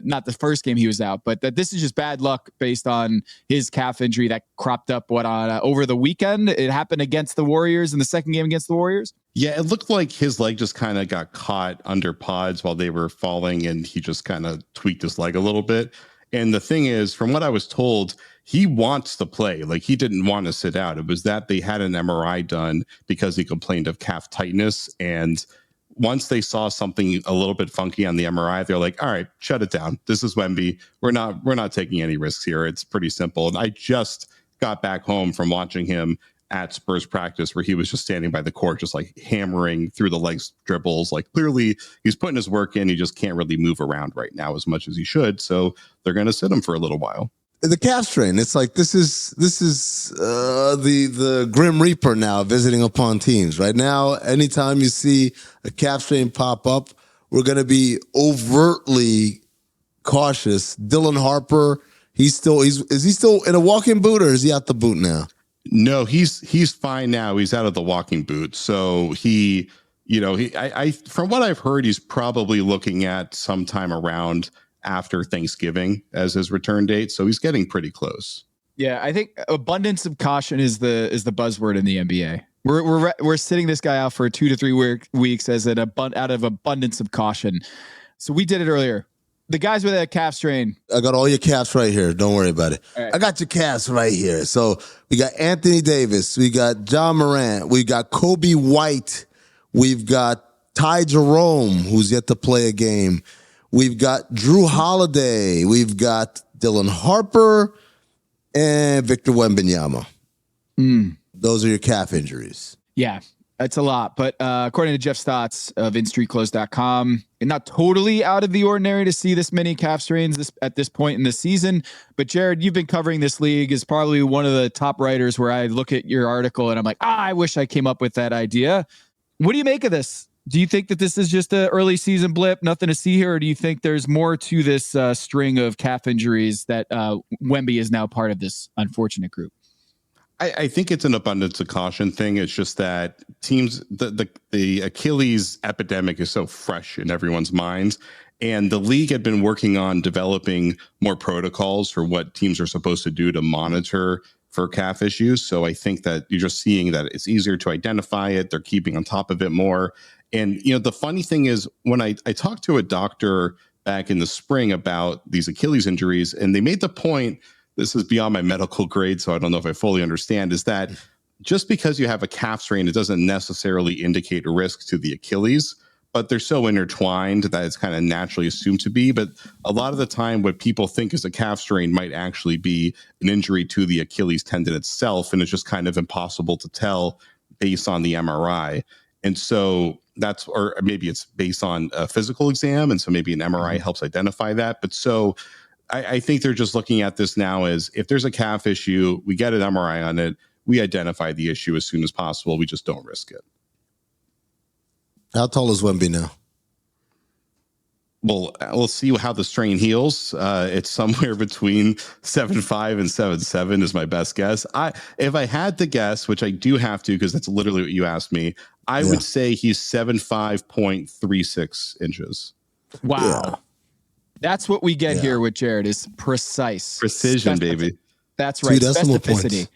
not the first game he was out, but that this is just bad luck based on his calf injury that cropped up over the weekend. It happened against the Warriors in the second game against the Warriors. Yeah, it looked like his leg just kind of got caught under pods while they were falling, and he just kind of tweaked his leg a little bit. And the thing is, from what I was told, he wants to play. Like, he didn't want to sit out. It was that they had an MRI done because he complained of calf tightness. And once they saw something a little bit funky on the MRI, they're like, all right, shut it down. This is Wemby. We're not taking any risks here. It's pretty simple. And I just got back home from watching him at Spurs practice where he was just standing by the court, just like hammering through the legs dribbles. Like, clearly he's putting his work in. He just can't really move around right now as much as he should. So they're going to sit him for a little while. The calf strain. It's like this is the Grim Reaper now visiting upon teams. Right now, anytime you see a calf strain pop up, we're going to be overtly cautious. Dylan Harper, is he still in a walking boot or is he out the boot now? No, he's fine now. He's out of the walking boot. So he from what I've heard, he's probably looking at sometime around after Thanksgiving as his return date. So he's getting pretty close. Yeah, I think abundance of caution is the buzzword in the NBA. We're sitting this guy out for 2 to 3 weeks as out of abundance of caution. So we did it earlier. The guys with that calf strain. I got all your calves right here. Don't worry about it. Right. I got your calves right here. So we got Anthony Davis. We got John Morant. We got Kobe White. We've got Ty Jerome, who's yet to play a game. We've got Drew Holiday. We've got Dylan Harper and Victor Wembanyama. Those are your calf injuries. Yeah, that's a lot. But according to Jeff Stotts of InStreetClothes.com, not totally out of the ordinary to see this many calf strains at this point in the season. But Jared, you've been covering this league as probably one of the top writers where I look at your article and I'm like, I wish I came up with that idea. What do you make of this? Do you think that this is just an early season blip, nothing to see here, or do you think there's more to this string of calf injuries that Wemby is now part of this unfortunate group? I think it's an abundance of caution thing. It's just that teams, the Achilles epidemic is so fresh in everyone's minds. And the league had been working on developing more protocols for what teams are supposed to do to monitor for calf issues. So I think that you're just seeing that it's easier to identify it. They're keeping on top of it more. And, the funny thing is when I talked to a doctor back in the spring about these Achilles injuries, and they made the point, this is beyond my medical grade, so I don't know if I fully understand, is that just because you have a calf strain, it doesn't necessarily indicate a risk to the Achilles, but they're so intertwined that it's kind of naturally assumed to be. But a lot of the time, what people think is a calf strain might actually be an injury to the Achilles tendon itself, and it's just kind of impossible to tell based on the MRI. And so or maybe it's based on a physical exam, and so maybe an MRI helps identify that. But so I think they're just looking at this now as if there's a calf issue, we get an MRI on it, we identify the issue as soon as possible. We just don't risk it. How tall is Wemby now? Well, we'll see how the strain heals. It's somewhere between 7'5" and 7'7" is my best guess. If I had to guess, which I do have to because that's literally what you asked me, I would say he's 7'5.36 inches. Wow. Yeah. That's what we get here with Jared is precise. Precision, baby. That's right. 2 decimal points.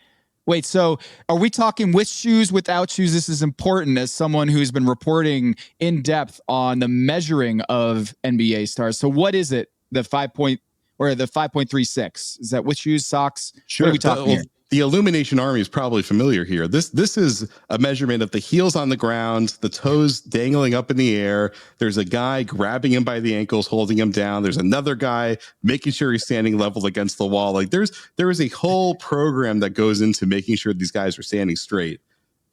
Wait, so are we talking with shoes, without shoes? This is important as someone who's been reporting in depth on the measuring of NBA stars. So what is it? The 5.36? Is that with shoes, socks? Sure. What are we talking here? The Illumination Army is probably familiar here. This is a measurement of the heels on the ground, the toes dangling up in the air. There's a guy grabbing him by the ankles, holding him down. There's another guy making sure he's standing level against the wall. Like there is a whole program that goes into making sure these guys are standing straight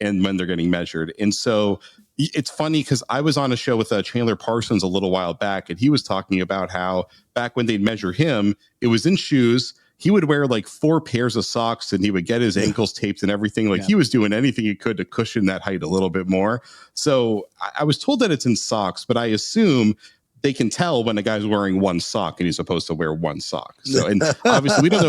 and when they're getting measured. And so it's funny because I was on a show with Chandler Parsons a little while back, and he was talking about how back when they'd measure him, it was in shoes. He would wear like 4 pairs of socks and he would get his ankles taped and everything. Like he was doing anything he could to cushion that height a little bit more. So I was told that it's in socks, but I assume they can tell when a guy's wearing one sock and he's supposed to wear one sock. So, and obviously we don't know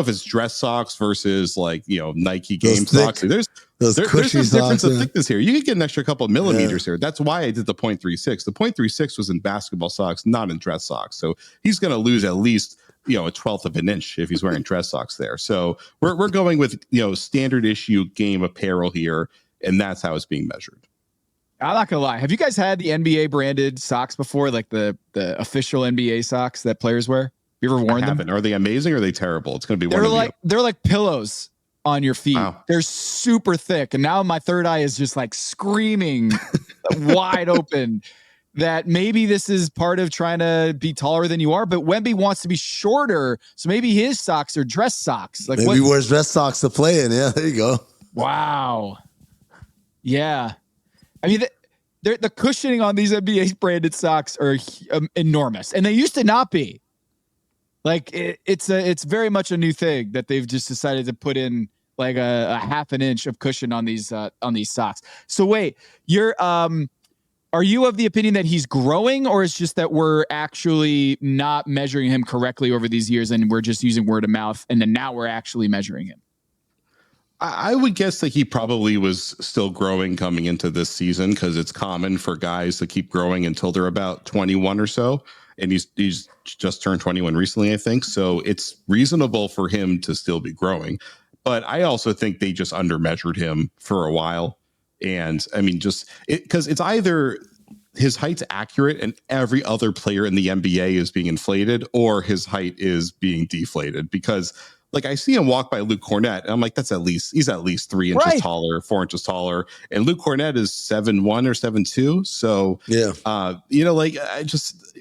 if it's dress socks versus like, Nike game socks. There's some difference of thickness here. You could get an extra couple of millimeters here. That's why I did the 0.36. The 0.36 was in basketball socks, not in dress socks. So he's going to lose at least, a 1/12 of an inch if he's wearing dress socks there. So we're going with, standard issue game apparel here. And that's how it's being measured. I'm not gonna lie. Have you guys had the NBA branded socks before? Like the official NBA socks that players wear? You ever worn them? Are they amazing or are they terrible? It's going to be they're like pillows on your feet. Wow. They're super thick. And now my third eye is just like screaming wide open that maybe this is part of trying to be taller than you are. But Wemby wants to be shorter. So maybe his socks are dress socks. Like maybe he wears dress socks to play in. Yeah, there you go. Wow. Yeah. I mean, the cushioning on these NBA branded socks are enormous. And they used to not be. Like it's very much a new thing that they've just decided to put in like a half an inch of cushion on these socks. So wait, are you of the opinion that he's growing, or it's just that we're actually not measuring him correctly over these years and we're just using word of mouth and then now we're actually measuring him? I would guess that he probably was still growing coming into this season because it's common for guys to keep growing until they're about 21 or so. And he's just turned 21 recently, I think. So it's reasonable for him to still be growing. But I also think they just undermeasured him for a while. And I mean, because it's either his height's accurate and every other player in the NBA is being inflated, or his height is being deflated. Because like I see him walk by Luke Cornett, and I'm like, he's at least 3 inches taller, 4 inches taller. And Luke Cornett is 7'1" or 7'2". So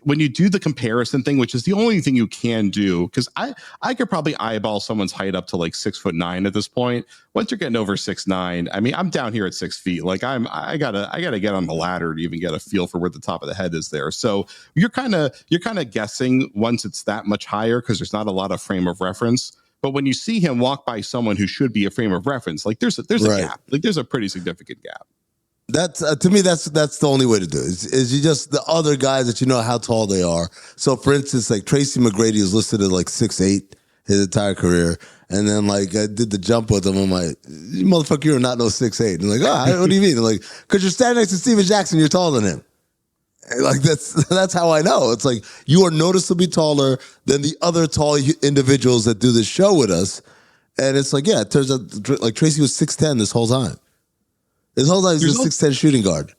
when you do the comparison thing, which is the only thing you can do, because I could probably eyeball someone's height up to like 6'9" at this point. Once you're getting over 6'9", I mean, I'm down here at 6 feet. Like I gotta get on the ladder to even get a feel for where the top of the head is there. So you're kind of guessing once it's that much higher because there's not a lot of frame of reference. But when you see him walk by someone who should be a frame of reference, like there's a gap. Like there's a pretty significant gap. That's to me, that's the only way to do it. Is you just the other guys that you know how tall they are. So for instance, like Tracy McGrady is listed at like 6'8", his entire career. And then like I did the jump with him. I'm like, you motherfucker, you're not no 6'8". And like, what do you mean? Like, because you're standing next to Steven Jackson, you're taller than him. And like that's how I know. It's like you are noticeably taller than the other tall individuals that do this show with us. And it's like, yeah, it turns out like Tracy was 6'10" this whole time. This whole time he's a 6'10" shooting guard.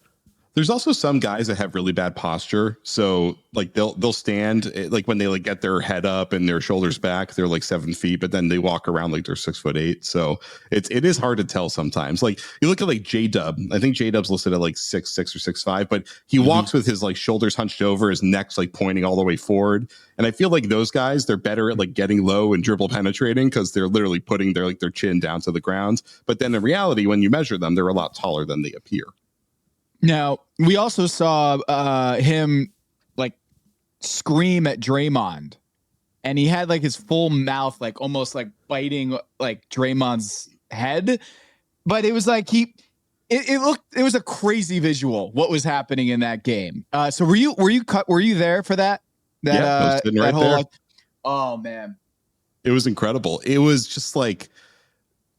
There's also some guys that have really bad posture. So like they'll stand like when they like get their head up and their shoulders back, they're like 7 feet, but then they walk around like they're 6'8". So it is hard to tell sometimes. Like you look at like J-Dub. I think J-Dub's listed at like 6'6" or 6'5", but he walks with his like shoulders hunched over, his neck's like pointing all the way forward. And I feel like those guys, they're better at like getting low and dribble penetrating because they're literally putting their chin down to the ground. But then in reality, when you measure them, they're a lot taller than they appear. Now, we also saw him like scream at Draymond, and he had like his full mouth, like almost like biting like Draymond's head. But it was like it was a crazy visual what was happening in that game. So were you there for that? Yeah, I was sitting right whole, there. like, oh man, it was incredible. It was just like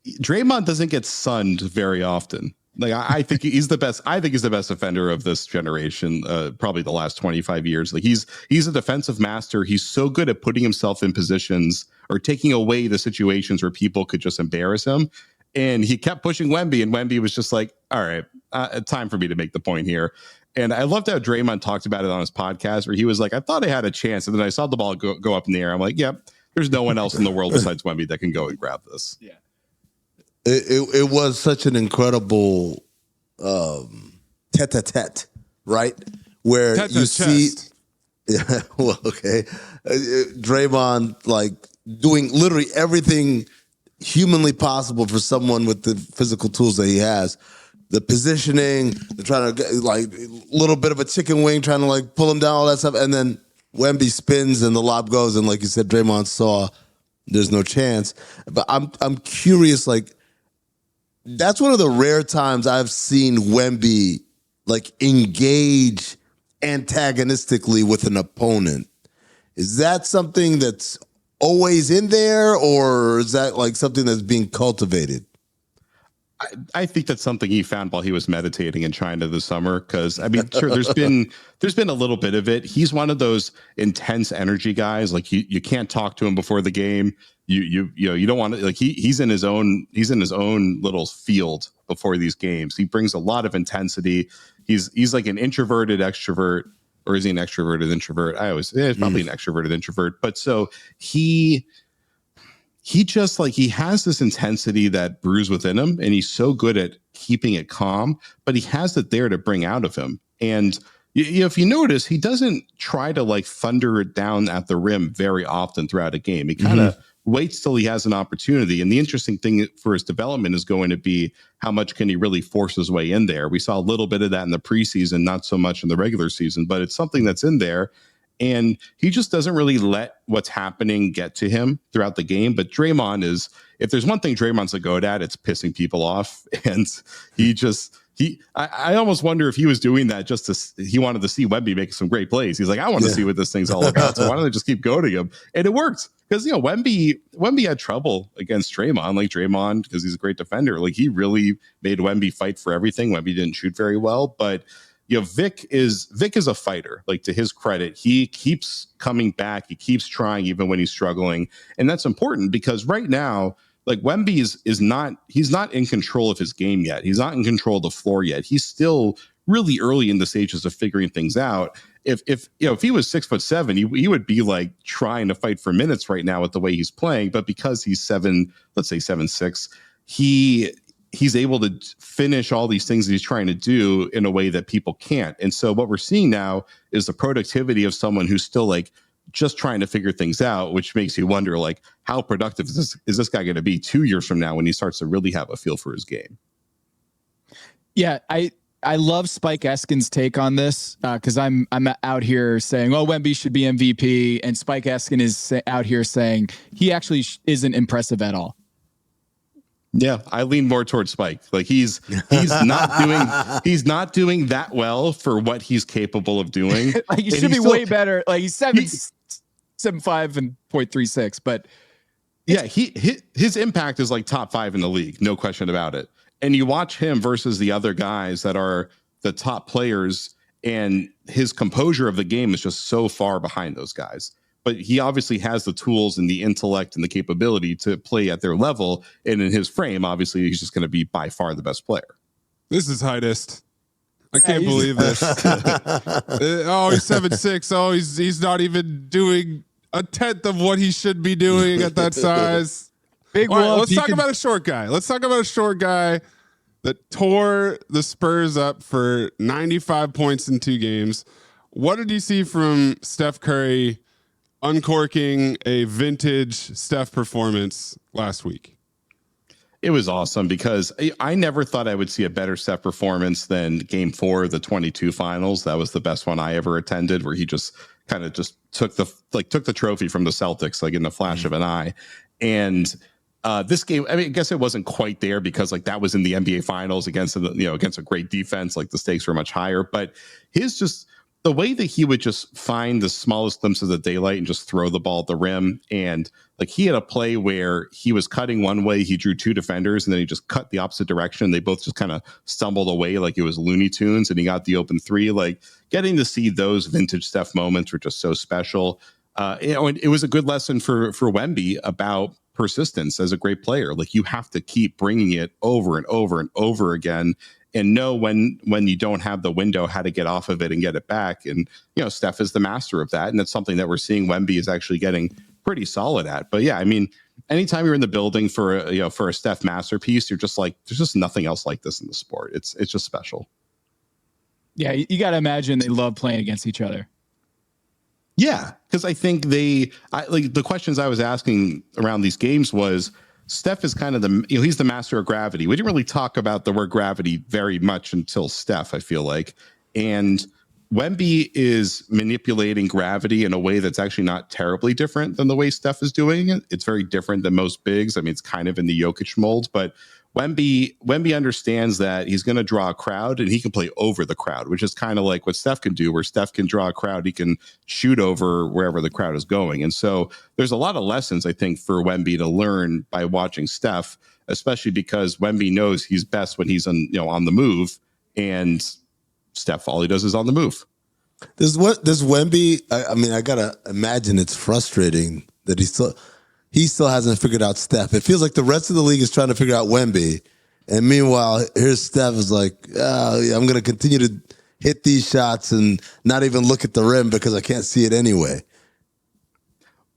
Draymond doesn't get sunned very often. Like I think he's the best. I think he's the best defender of this generation, probably the last 25 years. Like he's a defensive master. He's so good at putting himself in positions or taking away the situations where people could just embarrass him. And he kept pushing Wemby, and Wemby was just like, "All right, time for me to make the point here." And I loved how Draymond talked about it on his podcast, where he was like, "I thought I had a chance, and then I saw the ball go up in the air. I'm like, yep, there's no one else in the world besides Wemby that can go and grab this." Yeah. It was such an incredible tete-a-tete, right? Where you see, yeah, well, okay, Draymond like doing literally everything humanly possible for someone with the physical tools that he has. The positioning, the trying to get, like a little bit of a chicken wing, trying to like pull him down, all that stuff, and then Wemby spins and the lob goes, and like you said, Draymond saw there's no chance. But I'm curious, like. That's one of the rare times I've seen Wemby like engage antagonistically with an opponent. Is that something that's always in there, or is that like something that's being cultivated? I think that's something he found while he was meditating in China this summer. Because I mean, sure, there's been a little bit of it. He's one of those intense energy guys. Like you can't talk to him before the game. You don't want to, like he's in his own little field before these games. He brings a lot of intensity. He's like an introverted extrovert, or is he an extroverted introvert? It's probably an extroverted introvert. But so he just like he has this intensity that brews within him, and he's so good at keeping it calm, but he has it there to bring out of him. And if you notice, he doesn't try to like thunder it down at the rim very often throughout a game. He kind of waits till he has an opportunity. And the interesting thing for his development is going to be how much can he really force his way in there. We saw a little bit of that in the preseason, not so much in the regular season, but it's something that's in there. And he just doesn't really let what's happening get to him throughout the game. But Draymond is, if there's one thing Draymond's a good at, it's pissing people off. And I almost wonder if he was doing that he wanted to see Wemby make some great plays. He's like, I want to see what this thing's all about. So why don't I just keep going to him? And it worked. Because, Wemby had trouble against Draymond, because he's a great defender. Like, he really made Wemby fight for everything. Wemby didn't shoot very well, but Vic is a fighter. Like, to his credit, he keeps coming back. He keeps trying even when he's struggling. And that's important because right now, like, Wemby he's not in control of his game yet. He's not in control of the floor yet. He's still really early in the stages of figuring things out. If he was 6'7", he would be like trying to fight for minutes right now with the way he's playing. But because he's 7'6", he's able to finish all these things that he's trying to do in a way that people can't. And so what we're seeing now is the productivity of someone who's still like just trying to figure things out, which makes you wonder, like, how productive is this guy going to be 2 years from now when he starts to really have a feel for his game? Yeah, I love Spike Eskin's take on this because I'm out here saying, oh, Wemby should be MVP, and Spike Eskin is out here saying he actually isn't impressive at all. Yeah, I lean more towards Spike. Like, he's not doing that well for what he's capable of doing. Like, he should be way better. Like, he's 7'5" and .36, but Yeah, his impact is like top 5 in the league, no question about it. And you watch him versus the other guys that are the top players, and his composure of the game is just so far behind those guys. But he obviously has the tools and the intellect and the capability to play at their level. And in his frame, obviously, he's just going to be by far the best player. This is heightest. I can't believe this. He's 7'6". Oh, he's not even doing a tenth of what he should be doing at that size. Big All right, whoop. let's talk about a short guy. Let's talk about a short guy that tore the Spurs up for 95 points in 2 games. What did you see from Steph Curry uncorking a vintage Steph performance last week? It was awesome because I never thought I would see a better Steph performance than Game 4 of the 22 finals. That was the best one I ever attended, where he just kind of just took the trophy from the Celtics like in the flash of an eye. And this game, I mean, I guess it wasn't quite there because like that was in the NBA Finals against a great defense. Like the stakes were much higher, but the way that he would just find the smallest glimpses of daylight and just throw the ball at the rim. And like he had a play where he was cutting one way, he drew 2 defenders, and then he just cut the opposite direction. They both just kind of stumbled away like it was Looney Tunes, and he got the open 3. Like getting to see those vintage Steph moments were just so special. And it was a good lesson for Wemby about persistence as a great player. Like you have to keep bringing it over and over and over again, and know when you don't have the window, how to get off of it and get it back. And, Steph is the master of that. And it's something that we're seeing Wemby is actually getting pretty solid at. But yeah, I mean, anytime you're in the building for a Steph masterpiece, you're just like, there's just nothing else like this in the sport. It's just special. Yeah. You got to imagine they love playing against each other. Yeah. Cause I think the questions I was asking around these games was, Steph is kind of he's the master of gravity. We didn't really talk about the word gravity very much until Steph, I feel like. And Wemby is manipulating gravity in a way that's actually not terribly different than the way Steph is doing it. It's very different than most bigs. I mean, it's kind of in the Jokic mold, but Wemby understands that he's going to draw a crowd and he can play over the crowd, which is kind of like what Steph can do, where Steph can draw a crowd. He can shoot over wherever the crowd is going. And so there's a lot of lessons, I think, for Wemby to learn by watching Steph, especially because Wemby knows he's best when he's on the move, and Steph, all he does is on the move. This Wemby, I mean, I got to imagine it's frustrating that he still hasn't figured out Steph. It feels like the rest of the league is trying to figure out Wemby. And meanwhile, here's Steph is like, I'm going to continue to hit these shots and not even look at the rim because I can't see it anyway.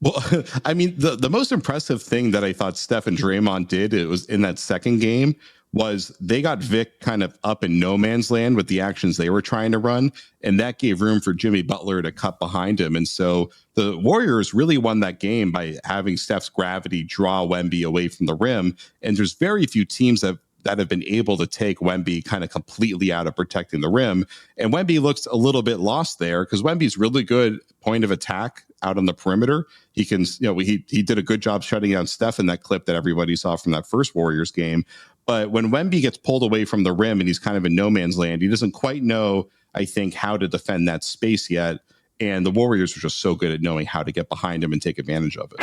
Well, I mean, the most impressive thing that I thought Steph and Draymond did, it was in that second game, was they got Vic kind of up in no man's land with the actions they were trying to run, and that gave room for Jimmy Butler to cut behind him. And so the Warriors really won that game by having Steph's gravity draw Wemby away from the rim. And there's very few teams that have been able to take Wemby kind of completely out of protecting the rim. And Wemby looks a little bit lost there because Wemby's really good point of attack out on the perimeter. He can, he did a good job shutting down Steph in that clip that everybody saw from that first Warriors game. But when Wemby gets pulled away from the rim and he's kind of in no man's land, he doesn't quite know, I think, how to defend that space yet. And the Warriors are just so good at knowing how to get behind him and take advantage of it.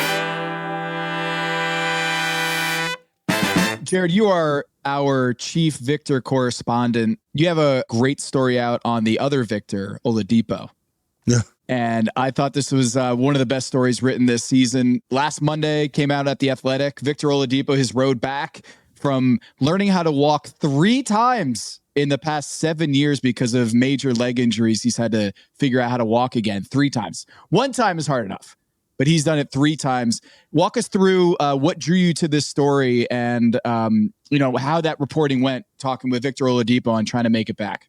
Jared, you are our chief Victor correspondent. You have a great story out on the other Victor, Oladipo. Yeah. And I thought this was one of the best stories written this season. Last Monday came out at The Athletic. Victor Oladipo, his road back from learning how to walk 3 times in the past 7 years because of major leg injuries. He's had to figure out how to walk again 3 times. 1 time is hard enough, but he's done it 3 times. Walk us through what drew you to this story and, how that reporting went, talking with Victor Oladipo and trying to make it back.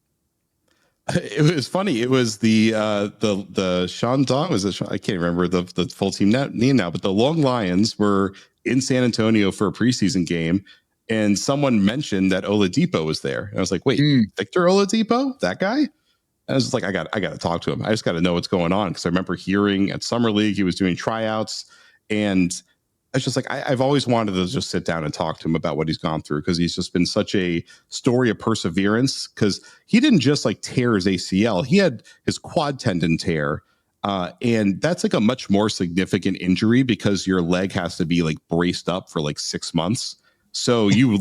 It was funny. It was the Shandong, I can't remember the full team name now, but the Long Lions were in San Antonio for a preseason game. And someone mentioned that Oladipo was there. And I was like, wait, Victor Oladipo, that guy? And I was just like, I got to talk to him. I just got to know what's going on. Because I remember hearing at Summer League, he was doing tryouts. And I was just like, I've always wanted to just sit down and talk to him about what he's gone through. Because he's just been such a story of perseverance. Because he didn't just like tear his ACL. He had his quad tendon tear And that's like a much more significant injury because your leg has to be like braced up for like 6 months. So you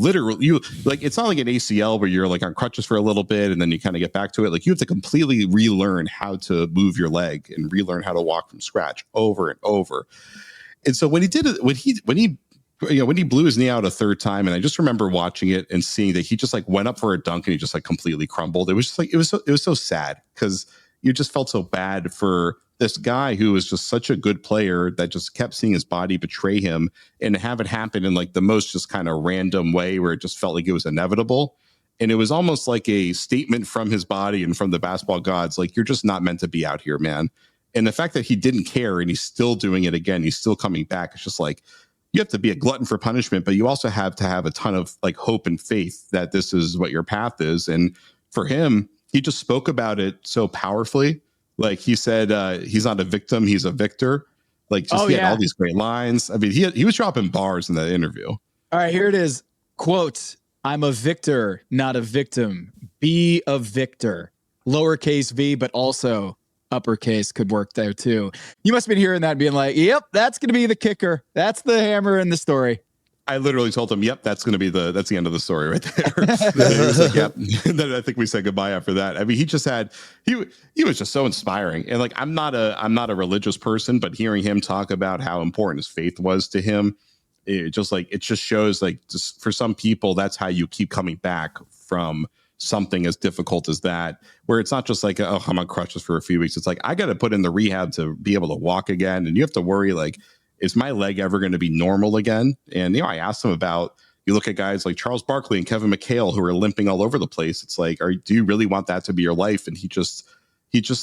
like, it's not like an ACL where you're like on crutches for a little bit and then you kind of get back to it. Like you have to completely relearn how to move your leg and relearn how to walk from scratch over and over. And so when he did it, when he blew his knee out a third time, and I just remember watching it and seeing that he just like went up for a dunk and he just like completely crumbled. It was just like, it was so sad because you just felt so bad for this guy who was just such a good player that just kept seeing his body betray him and have it happen in like the most just kind of random way where it just felt like it was inevitable. And it was almost like a statement from his body and from the basketball gods, like, you're just not meant to be out here, man. And the fact that he didn't care and he's still doing it again, he's still coming back. It's just like, you have to be a glutton for punishment, but you also have to have a ton of like hope and faith that this is what your path is. And for him, he just spoke about it so powerfully. Like he said, he's not a victim, he's a victor. Like he had all these great lines. I mean, he was dropping bars in that interview. All right, here it is. Quote, "I'm a victor, not a victim. Be a victor." Lowercase v, but also uppercase could work there too. You must have been hearing that and being like, yep, that's going to be the kicker. That's the hammer in the story. I literally told him, yep, that's the end of the story right there. He was like, yep. And then I think we said goodbye after that. I mean, he was just so inspiring. And like, I'm not a religious person, but hearing him talk about how important his faith was to him, it just shows like, just for some people, that's how you keep coming back from something as difficult as that, where it's not just like, oh, I'm on crutches for a few weeks. It's like, I got to put in the rehab to be able to walk again. And you have to worry, like, is my leg ever going to be normal again? And, I asked him about, you look at guys like Charles Barkley and Kevin McHale who are limping all over the place. It's like, do you really want that to be your life? And he just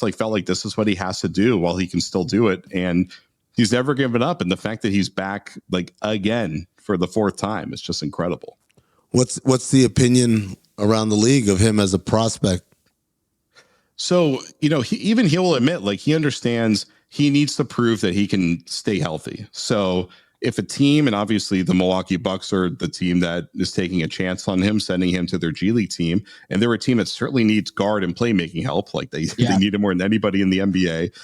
like felt like this is what he has to do while he can still do it. And he's never given up. And the fact that he's back like again for the fourth time is just incredible. What's the opinion around the league of him as a prospect? So, he will admit, like, he understands he needs to prove that he can stay healthy. So if a team, and obviously the Milwaukee Bucks are the team that is taking a chance on him, sending him to their G League team, and they're a team that certainly needs guard and playmaking help, like they need him more than anybody in the NBA.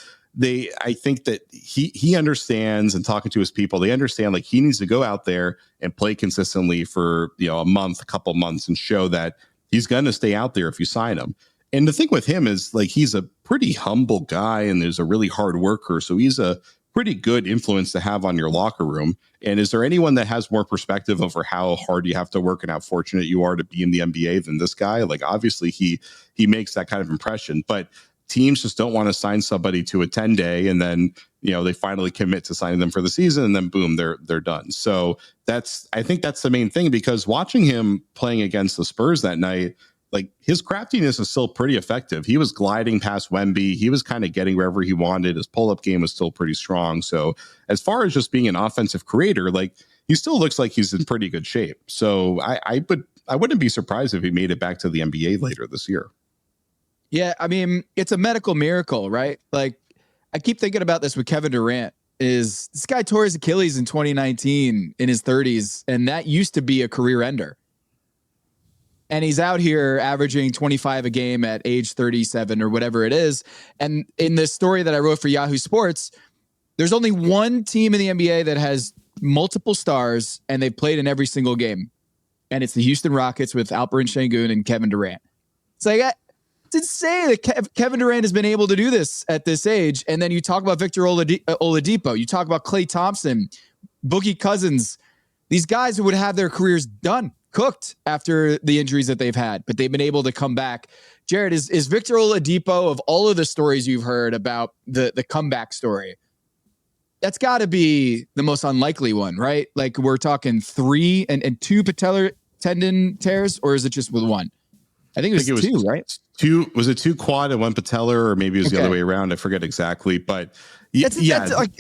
I think that he understands, and talking to his people, they understand like he needs to go out there and play consistently for a couple months, and show that he's going to stay out there if you sign him. And the thing with him is like he's a pretty humble guy and there's a really hard worker, so he's a pretty good influence to have on your locker room. And is there anyone that has more perspective over how hard you have to work and how fortunate you are to be in the NBA than this guy? Like, obviously he makes that kind of impression, but teams just don't want to sign somebody to a 10-day and then, they finally commit to signing them for the season and then boom, they're done. So I think that's the main thing, because watching him playing against the Spurs that night, like his craftiness is still pretty effective. He was gliding past Wemby. He was kind of getting wherever he wanted. His pull-up game was still pretty strong. So as far as just being an offensive creator, like he still looks like he's in pretty good shape. So I wouldn't be surprised if he made it back to the NBA later this year. Yeah, I mean, it's a medical miracle, right? Like, I keep thinking about this with Kevin Durant. This guy tore his Achilles in 2019 in his 30s, and that used to be a career ender. And he's out here averaging 25 a game at age 37 or whatever it is. And in this story that I wrote for Yahoo Sports, there's only one team in the NBA that has multiple stars, and they've played in every single game. And it's the Houston Rockets with Alperen Şengün and Kevin Durant. It's like, it's insane that Kevin Durant has been able to do this at this age. And then you talk about Victor Oladipo. You talk about Klay Thompson, Boogie Cousins. These guys who would have their careers done, cooked after the injuries that they've had, but they've been able to come back. Jared, is Victor Oladipo, of all of the stories you've heard about the comeback story, that's got to be the most unlikely one, right? Like, we're talking 3 and 2 patellar tendon tears, or is it just with one? I think it was 2, right? 2. Was it 2 quad and 1 patellar, or maybe it was the other way around? I forget exactly, but that's like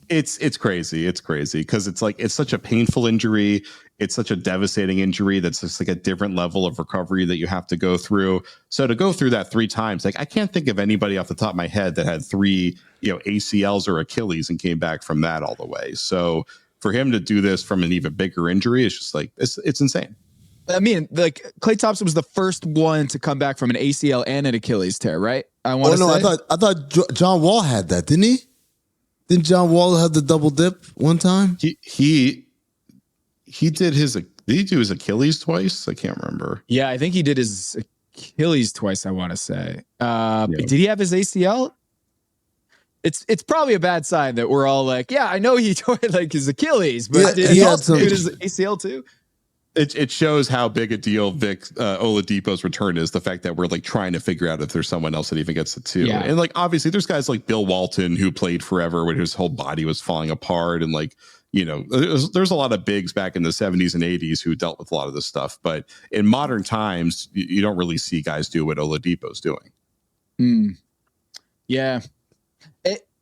it's crazy. It's crazy because it's like, it's such a painful injury. It's such a devastating injury that's just like a different level of recovery that you have to go through. So to go through that 3 times, like I can't think of anybody off the top of my head that had 3, ACLs or Achilles and came back from that all the way. So for him to do this from an even bigger injury, it's just like, it's insane. I mean, like Klay Thompson was the first one to come back from an ACL and an Achilles tear, right? I thought John Wall had that, didn't he? Didn't John Wall have the double dip one time? He did his. Did he do his Achilles twice? I can't remember. Yeah, I think he did his Achilles twice. I want to say. Did he have his ACL? It's probably a bad sign that we're all like, yeah, I know he tore like his Achilles, but did he also do his ACL too? It shows how big a deal Vic Oladipo's return is. The fact that we're like trying to figure out if there's someone else that even gets it too. Yeah. And like obviously there's guys like Bill Walton who played forever when his whole body was falling apart, and like, you know, there's a lot of bigs back in the 70s and 80s who dealt with a lot of this stuff. But in modern times, you don't really see guys do what Oladipo's doing. Yeah.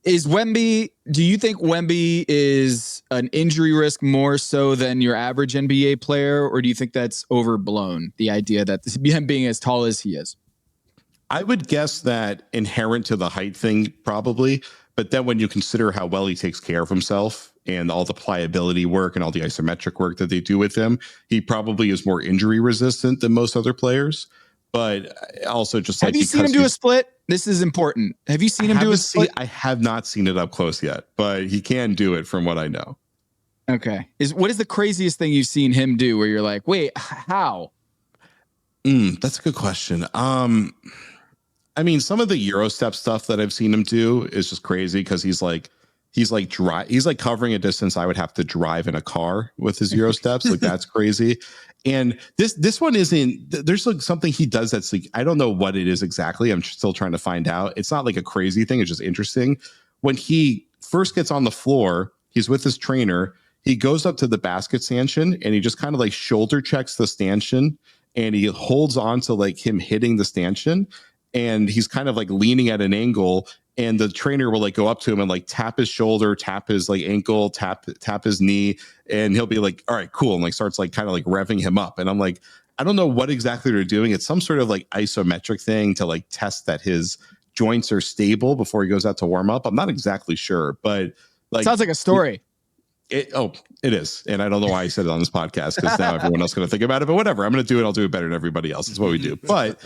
Is Wemby, do you think Wemby is an injury risk more so than your average NBA player? Or do you think that's overblown, the idea that him being as tall as he is? I would guess that inherent to the height thing, probably. But then when you consider how well he takes care of himself and all the pliability work and all the isometric work that they do with him, he probably is more injury resistant than most other players. But also just have you seen him do a split? This is important. Have you seen him do a split? I have not seen it up close yet, but he can do it from what I know. Okay. What is the craziest thing you've seen him do where you're like, wait, how? That's a good question. I mean, some of the Euro step stuff that I've seen him do is just crazy because he's like covering a distance I would have to drive in a car with his Euro steps. Like that's crazy. And this one isn't, there's like something he does that's like, I don't know what it is exactly. I'm still trying to find out. It's not like a crazy thing. It's just interesting. When he first gets on the floor, he's with his trainer. He goes up to the basket stanchion and he just kind of like shoulder checks the stanchion and he holds on to like him hitting the stanchion. And he's kind of like leaning at an angle, and the trainer will like go up to him and like tap his shoulder, tap his like ankle, tap his knee, and he'll be like, all right, cool. And like starts like kind of like revving him up. And I'm like, I don't know what exactly they're doing. It's some sort of like isometric thing to like test that his joints are stable before he goes out to warm up. I'm not exactly sure, but like sounds like a story. It is. And I don't know why I said it on this podcast because now everyone else is going to think about it, but whatever. I'm going to do it. I'll do it better than everybody else. It's what we do. But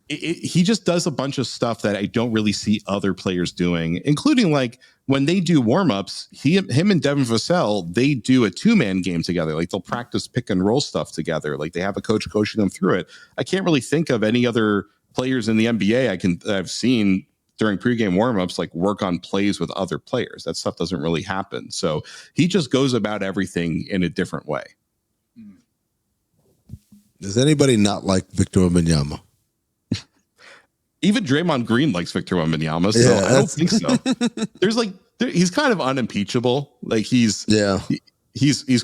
he just does a bunch of stuff that I don't really see other players doing, including like when they do warmups, him and Devin Vassell, they do a 2-man game together. Like they'll practice pick and roll stuff together. Like they have a coach coaching them through it. I can't really think of any other players in the NBA I've seen during pregame warmups, like work on plays with other players. That stuff doesn't really happen. So he just goes about everything in a different way. Does anybody not like Victor Wembanyama? Even Draymond Green likes Victor Wembanyama, so I don't think so. He's kind of unimpeachable. Like he's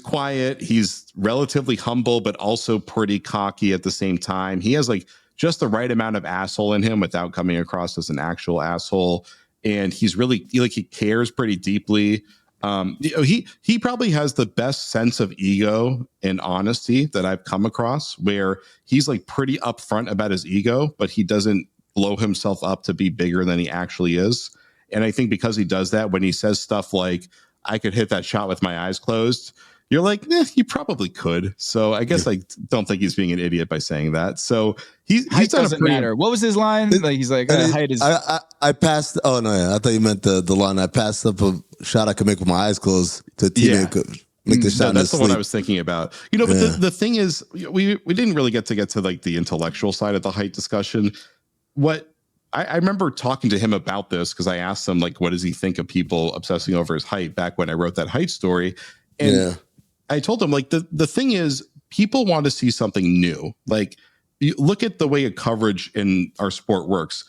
quiet. He's relatively humble, but also pretty cocky at the same time. He has like just the right amount of asshole in him without coming across as an actual asshole. And he's really he cares pretty deeply. He probably has the best sense of ego and honesty that I've come across, where he's like pretty upfront about his ego, but he doesn't blow himself up to be bigger than he actually is. And I think because he does that, when he says stuff like, I could hit that shot with my eyes closed, you're like, you probably could. So I guess I don't think he's being an idiot by saying that. So he's doesn't matter. What was his line? Like he's like, height is. I passed. Oh no, yeah. I thought you meant the line. I passed up a shot I could make with my eyes closed to a teammate could make the shot. No, that's the one I was thinking about. You know, but the thing is, we didn't really get to like the intellectual side of the height discussion. What I remember talking to him about this because I asked him like, what does he think of people obsessing over his height back when I wrote that height story, and I told him like the thing is, people want to see something new. Like you look at the way a coverage in our sport works.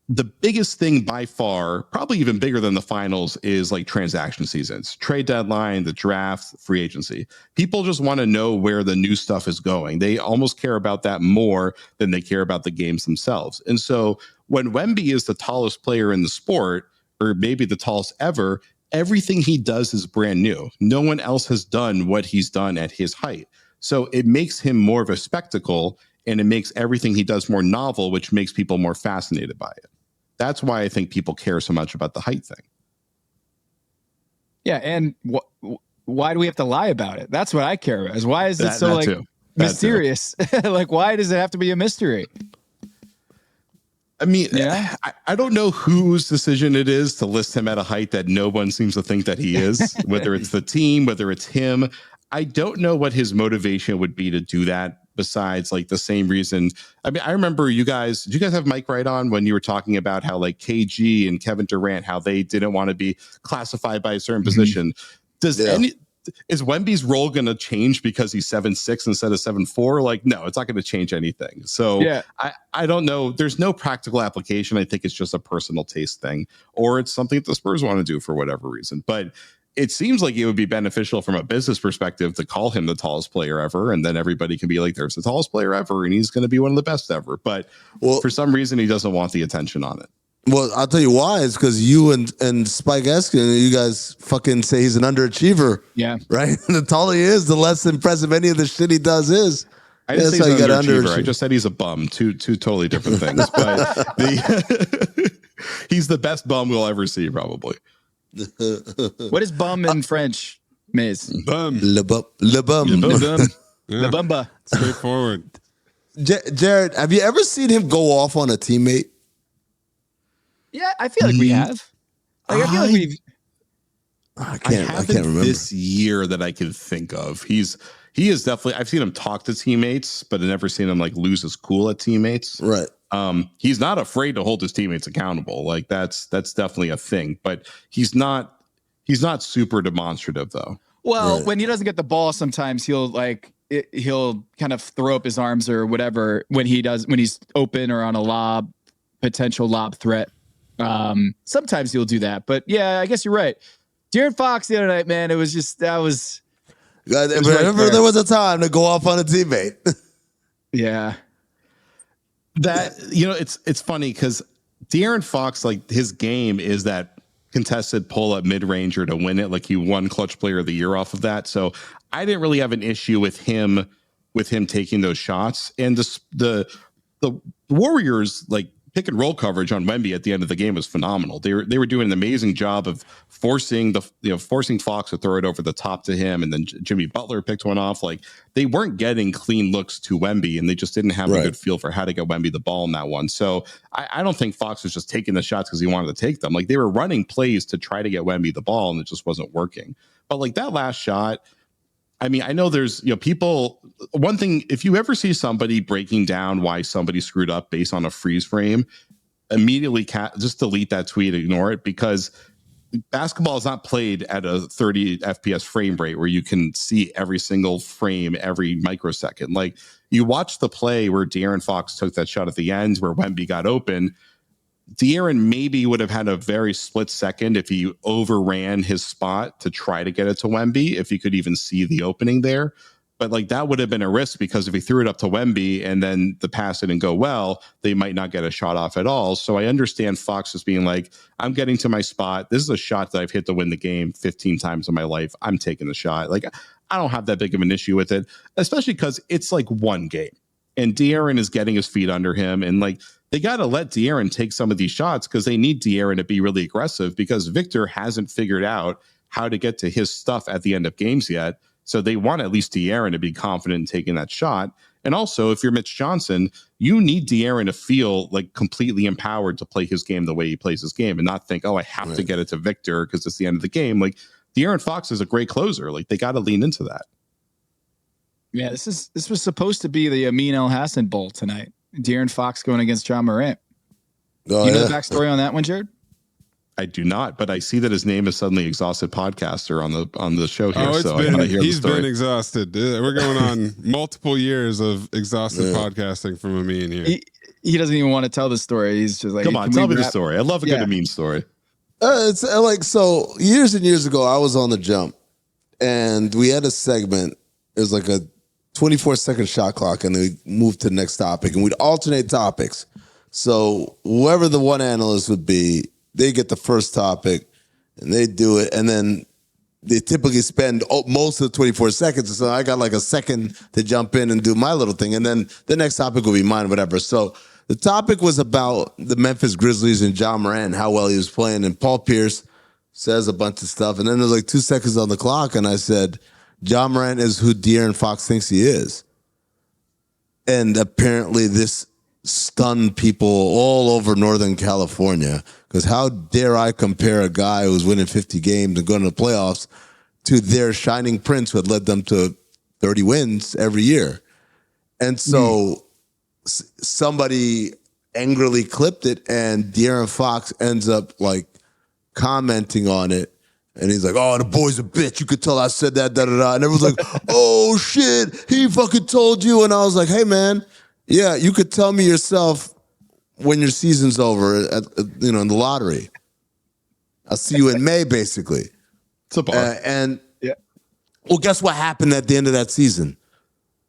The biggest thing by far, probably even bigger than the finals, is like transaction seasons, trade deadline, the draft, free agency. People just want to know where the new stuff is going. They almost care about that more than they care about the games themselves. And so when Wemby is the tallest player in the sport, or maybe the tallest ever, everything he does is brand new. No one else has done what he's done at his height. So it makes him more of a spectacle, and it makes everything he does more novel, which makes people more fascinated by it. That's why I think people care so much about the height thing. Yeah, and why do we have to lie about it? That's what I care about. Is why is it so like mysterious? Like, why does it have to be a mystery? I mean, I don't know whose decision it is to list him at a height that no one seems to think that he is, whether it's the team, whether it's him. I don't know what his motivation would be to do that besides like the same reason. I mean, I remember did you guys have Mike right on when you were talking about how like KG and Kevin Durant, how they didn't want to be classified by a certain position. Is Wemby's role going to change because he's 7'6" instead of 7'4"? Like, no, it's not going to change anything. So I don't know. There's no practical application. I think it's just a personal taste thing, or it's something that the Spurs want to do for whatever reason. But it seems like it would be beneficial from a business perspective to call him the tallest player ever. And then everybody can be like, there's the tallest player ever. And he's going to be one of the best ever. But for some reason, he doesn't want the attention on it. Well, I'll tell you why. It's because you and Spike Eskin, you guys fucking say he's an underachiever. Yeah. Right? The taller he is, the less impressive any of the shit he does is. I didn't say he's an underachiever. I just said he's a bum. Two totally different things. But he's the best bum we'll ever see, probably. What is bum in French, Maze? Bum. Le bum. Le bumba. Straightforward. Jared, have you ever seen him go off on a teammate? Yeah, I feel like we have. Like, I feel like we've. I can't remember this year that I can think of. He is definitely. I've seen him talk to teammates, but I've never seen him like lose his cool at teammates. Right. He's not afraid to hold his teammates accountable. Like that's definitely a thing. But he's not super demonstrative though. Well, when he doesn't get the ball, sometimes he'll kind of throw up his arms or whatever when he's open or on a potential lob threat. Sometimes he'll do that, but yeah, I guess you're right. De'Aaron Fox the other night, man, it was just there was a time to go off on a teammate. Yeah, that it's funny because De'Aaron Fox, like his game is that contested pull-up mid-ranger to win it. Like he won Clutch Player of the Year off of that, so I didn't really have an issue with him taking those shots. And the Warriors like pick and roll coverage on Wemby at the end of the game was phenomenal. They were doing an amazing job of forcing Fox to throw it over the top to him, and then Jimmy Butler picked one off. Like they weren't getting clean looks to Wemby, and they just didn't have a good feel for how to get Wemby the ball in that one. So I don't think Fox was just taking the shots because he wanted to take them. Like they were running plays to try to get Wemby the ball, and it just wasn't working. But like that last shot, I mean, I know there's people. One thing, if you ever see somebody breaking down why somebody screwed up based on a freeze frame, immediately just delete that tweet, ignore it, because basketball is not played at a 30 FPS frame rate where you can see every single frame every microsecond. Like you watch the play where De'Aaron Fox took that shot at the end where Wemby got open. De'Aaron maybe would have had a very split second if he overran his spot to try to get it to Wemby, if he could even see the opening there. But like that would have been a risk because if he threw it up to Wemby and then the pass didn't go well, they might not get a shot off at all. So I understand Fox just being like, I'm getting to my spot. This is a shot that I've hit to win the game 15 times in my life. I'm taking the shot. Like I don't have that big of an issue with it, especially because it's like one game and De'Aaron is getting his feet under him. And like they got to let De'Aaron take some of these shots because they need De'Aaron to be really aggressive because Victor hasn't figured out how to get to his stuff at the end of games yet. So they want at least De'Aaron to be confident in taking that shot. And also, if you're Mitch Johnson, you need De'Aaron to feel like completely empowered to play his game the way he plays his game and not think, oh, I have to get it to Victor because it's the end of the game. Like De'Aaron Fox is a great closer. Like they got to lean into that. Yeah, this was supposed to be the Amin Elhassan Bowl tonight. De'Aaron Fox going against John Morant. You know the backstory on that one, Jared? I do not, but I see that his name is suddenly Exhausted Podcaster on the show here. He's been exhausted. We're going on multiple years of exhausted podcasting from Amin here. He doesn't even want to tell the story. He's just like, come on, tell me the story. I love a good Amin story. It's like, so years and years ago, I was on the Jump and we had a segment. It was like a 24-second shot clock and we moved to the next topic and we'd alternate topics. So whoever the one analyst would be, they get the first topic and they do it. And then they typically spend most of the 24 seconds. So I got like a second to jump in and do my little thing. And then the next topic will be mine, whatever. So the topic was about the Memphis Grizzlies and John Morant and how well he was playing. And Paul Pierce says a bunch of stuff, and then there's like 2 seconds on the clock, and I said, Ja Morant is who De'Aaron Fox thinks he is. And apparently this stunned people all over Northern California, because how dare I compare a guy who's winning 50 games and going to the playoffs to their shining prince who had led them to 30 wins every year. And so somebody angrily clipped it, and De'Aaron Fox ends up like commenting on it. And he's like, oh, the boy's a bitch. You could tell I said that, da-da-da. And everyone's like, oh, shit, he fucking told you. And I was like, hey, man, yeah, you could tell me yourself when your season's over, in the lottery. I'll see you in May, basically. It's a bar. Well, guess what happened at the end of that season?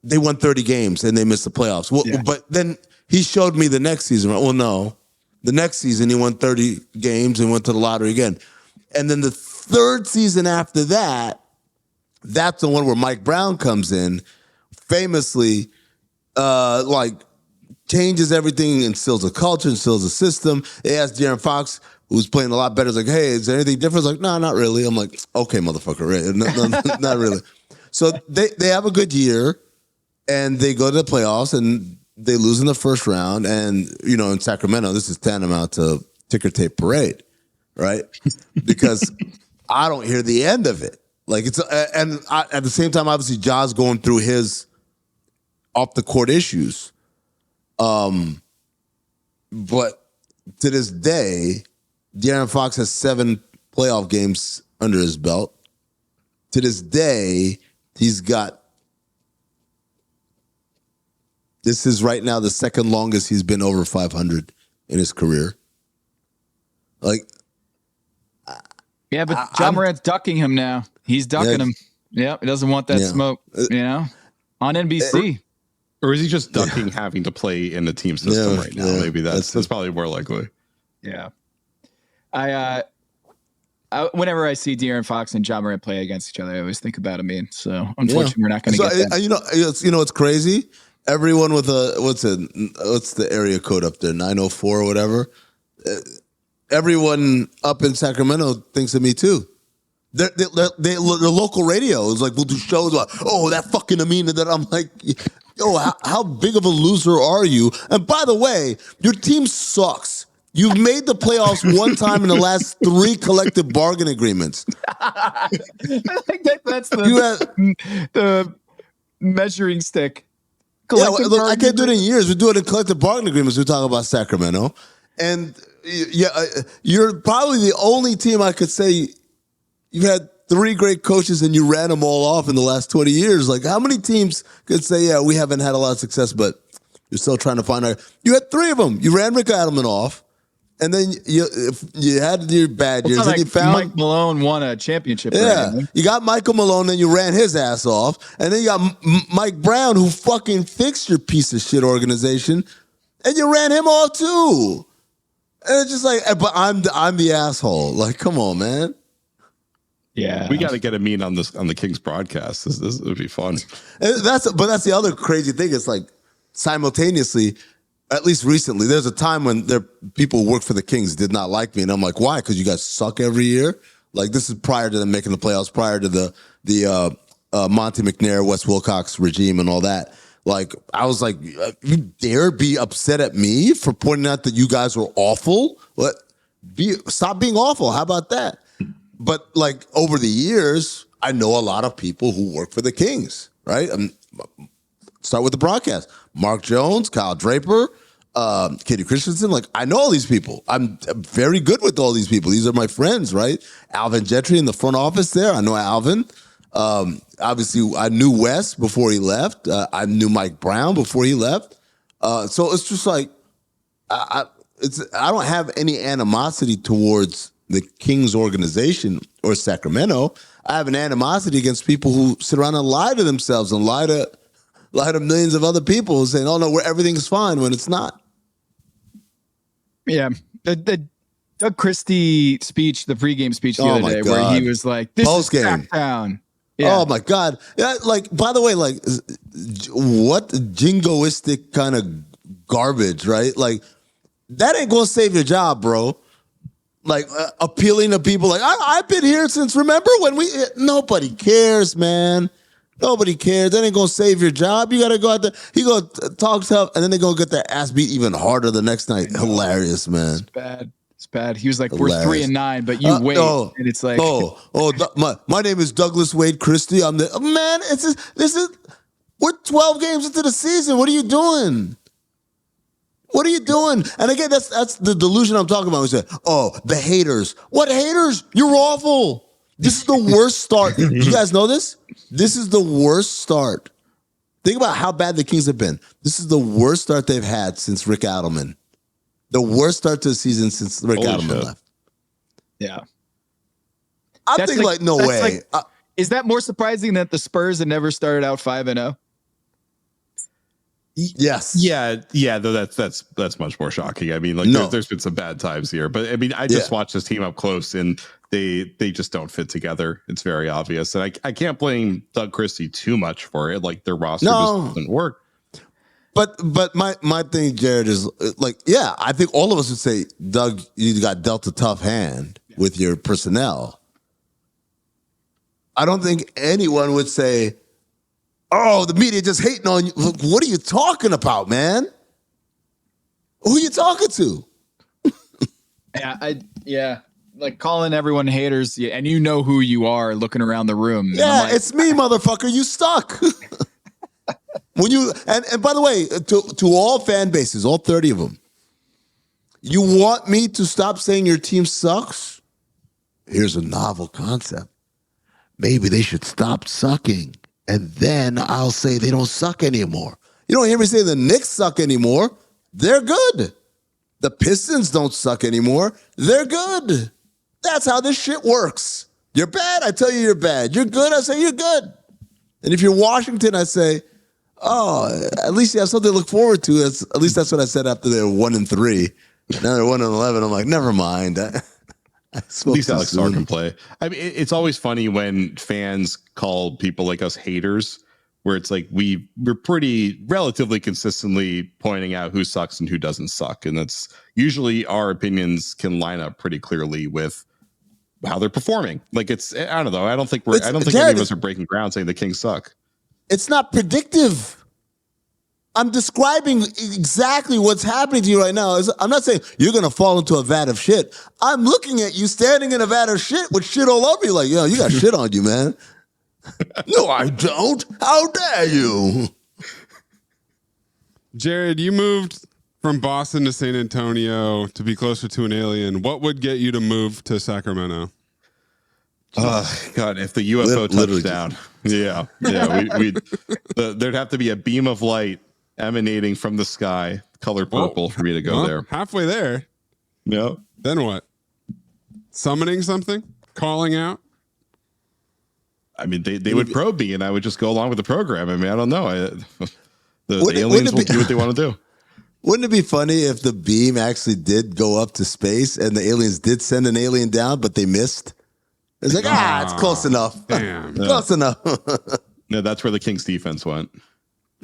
They won 30 games, and they missed the playoffs. Well, but then he showed me the next season. Right? Well, no. The next season, he won 30 games and went to the lottery again. And then the third season after that, that's the one where Mike Brown comes in, famously, changes everything, instills a culture, instills a system. They asked De'Aaron Fox, who's playing a lot better, is like, hey, is there anything different? He's like, no, not really. I'm like, okay, motherfucker, right? No, not really. So they have a good year, and they go to the playoffs, and they lose in the first round. And, in Sacramento, this is tantamount to ticker tape parade, right? Because I don't hear the end of it. Like at the same time, obviously, Ja's going through his off the court issues. But to this day, De'Aaron Fox has 7 playoff games under his belt. To this day, he's got. This is right now the second longest he's been over 500 in his career. Yeah, but Ja Morant's ducking him now. He's ducking him. Yeah, he doesn't want that smoke, on NBC. Or is he just ducking having to play in the team system right now? Maybe that's probably more likely. Yeah. I whenever I see De'Aaron Fox and Ja Morant play against each other, I always think about Amin. So unfortunately, we're not going to get that. It's crazy. Everyone with what's the area code up there, 904 or whatever. Everyone up in Sacramento thinks of me too. The local radio is like, we'll do shows like, oh, that fucking Amin. And then I'm like, yo, how big of a loser are you? And by the way, your team sucks. You've made the playoffs one time in the last 3 collective bargain agreements. I think that's the measuring stick. Look, I can't do it in years. We do it in collective bargain agreements. We talk about Sacramento. And you're probably the only team I could say you've had 3 great coaches and you ran them all off in the last 20 years. Like, how many teams could say, we haven't had a lot of success, but you're still trying to find out? You had 3 of them. You ran Rick Adelman off. And then you had your bad years. Like you found Mike Malone won a championship. Yeah, you got Michael Malone, then you ran his ass off, and then you got Mike Brown, who fucking fixed your piece of shit organization, and you ran him off too. And it's just like, but I'm the asshole. Like, come on, man. Yeah, we got to get a meet on the Kings broadcast. This would be fun. But that's the other crazy thing. It's like simultaneously. At least recently, there's a time when people who work for the Kings did not like me, and I'm like, why? Because you guys suck every year. Like, this is prior to them making the playoffs, prior to the Monty McNair, Wes Wilcox regime, and all that. Like, I was like, you dare be upset at me for pointing out that you guys were awful? What? Stop being awful. How about that? But like over the years, I know a lot of people who work for the Kings, right? Start with the broadcast. Mark Jones, Kyle Draper, Katie Christensen. Like, I know all these people. I'm very good with all these people. These are my friends, right? Alvin Gentry in the front office there. I know Alvin. Obviously, I knew Wes before he left. I knew Mike Brown before he left. So it's just like, I don't have any animosity towards the Kings organization or Sacramento. I have an animosity against people who sit around and lie to themselves and lie to millions of other people saying, oh, no, everything's fine when it's not. Yeah. The Doug Christie speech, the pregame speech the other day, where he was like, this Post-game. is crackdown. Yeah. Oh, my God. Yeah, like, by the way, like, what jingoistic kind of garbage, right? Like, that ain't going to save your job, bro. like appealing to people. Like I've been here since. Remember when we? Nobody cares, man. Nobody cares. That ain't gonna save your job. You gotta go out there. He go talk tough, and then they go get their ass beat even harder the next night. Hilarious, man. It's bad. It's bad. He was like, "We're 3-9, but you wait," and it's like, my name is Douglas Wade Christie. I'm the man. We're 12 games into the season. What are you doing? What are you doing? And again, that's the delusion I'm talking about. We say, the haters. What haters? You're awful. This is the worst start. Do you guys know this? This is the worst start. Think about how bad the Kings have been. This is the worst start they've had since Rick Adelman. The worst start to the season since Rick Adelman left. Yeah. I think like no way. Is that more surprising that the Spurs had never started out 5-0? Yes. Yeah. Though that's much more shocking. I mean, like there's been some bad times here, but I mean, I just watched this team up close, and they just don't fit together. It's very obvious, and I can't blame Doug Christie too much for it. Like their roster just doesn't work. But my thing, Jared, is like, I think all of us would say, Doug, you got dealt a tough hand with your personnel. I don't think anyone would say, the media just hating on you. Look, what are you talking about, man? Who are you talking to? Like calling everyone haters, and you know who you are looking around the room. Yeah, like, it's me, motherfucker. You suck. When you and by the way, to all fan bases, all 30 of them, you want me to stop saying your team sucks? Here's a novel concept. Maybe they should stop sucking, and then I'll say they don't suck anymore. You don't hear me say the Knicks suck anymore. They're good. The Pistons don't suck anymore. They're good. That's how this shit works. You're bad, I tell you you're bad. You're good, I say you're good. And if you're Washington, I say, at least you have something to look forward to. At least that's what I said after they were 1-3. Now they're 1-11. I'm like, never mind. At least Alex Starr can play. I mean, it's always funny when fans call people like us haters, where it's like we're pretty relatively consistently pointing out who sucks and who doesn't suck, and that's usually our opinions can line up pretty clearly with how they're performing. Like I don't know. I don't think any of us are breaking ground saying the Kings suck. It's not predictive. I'm describing exactly what's happening to you right now. I'm not saying you're going to fall into a vat of shit. I'm looking at you standing in a vat of shit with shit all over you. Like, you got shit on you, man. No, I don't. How dare you? Jared, you moved from Boston to San Antonio to be closer to an alien. What would get you to move to Sacramento? God, if the UFO touched down. There'd have to be a beam of light emanating from the sky, color purple, for me to go there. Halfway there. No. Then what? Summoning something? Calling out? I mean, they would probe me, and I would just go along with the program. I mean, I don't know. The aliens will do what they want to do. Wouldn't it be funny if the beam actually did go up to space and the aliens did send an alien down, but they missed? It's like, it's close enough. Damn. Close enough. No, that's where the Kings defense went.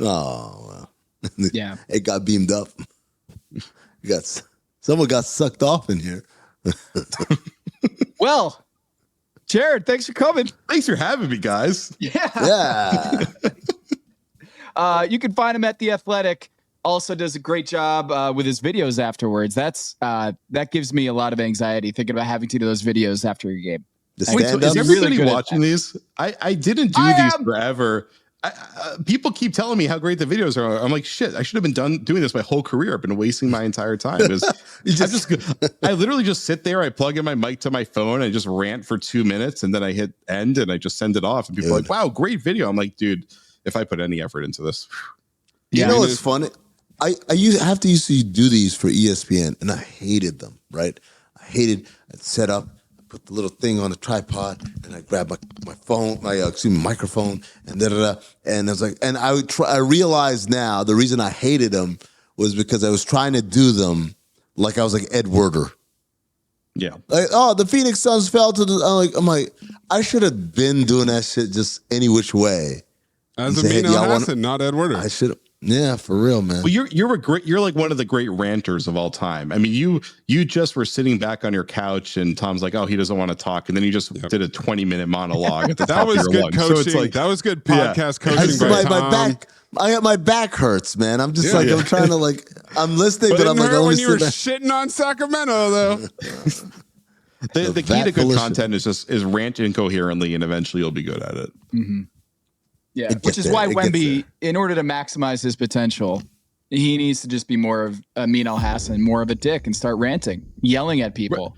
Oh, well. Yeah. It got beamed up. Someone got sucked off in here. Well, Jared, thanks for coming. Thanks for having me, guys. Yeah. You can find him at The Athletic. Also does a great job with his videos afterwards. That gives me a lot of anxiety thinking about having to do those videos after a game. Is everybody watching these? I didn't do these forever. People keep telling me how great the videos are. I'm like, shit, I should have been doing this my whole career. I've been wasting my entire time. I literally just sit there. I plug in my mic to my phone. I just rant for 2 minutes, and then I hit end, and I just send it off. And people are like, wow, great video. I'm like, dude, if I put any effort into this. You know what's funny? I have to used to do these for ESPN, and I hated them, right? I'd set up, put the little thing on the tripod, and I grab my phone, my microphone, and and I was like, and I realized now the reason I hated them was because I was trying to do them like I was like Ed Werder. Yeah. Like, the Phoenix Suns fell to the. I'm like, I should have been doing that shit just any which way. As Amin Elhassan, not Ed Werder. I should have. Yeah, for real, man. Well, you're like one of the great ranters of all time. I mean, you just were sitting back on your couch, and Tom's like, "Oh, he doesn't want to talk," and then you just did a 20-minute monologue. At the That top was of your good lungs. coaching. So it's like, that was good podcast coaching by my Tom. back. My back hurts, man. I'm just I'm trying to I'm listening, but I'm like, when you were shitting on Sacramento, though. the key to good content is rant incoherently, and eventually you'll be good at it. Mm-hmm. Yeah, which is why Wemby, in order to maximize his potential, he needs to just be more of Amin Elhassan, more of a dick, and start ranting, yelling at people.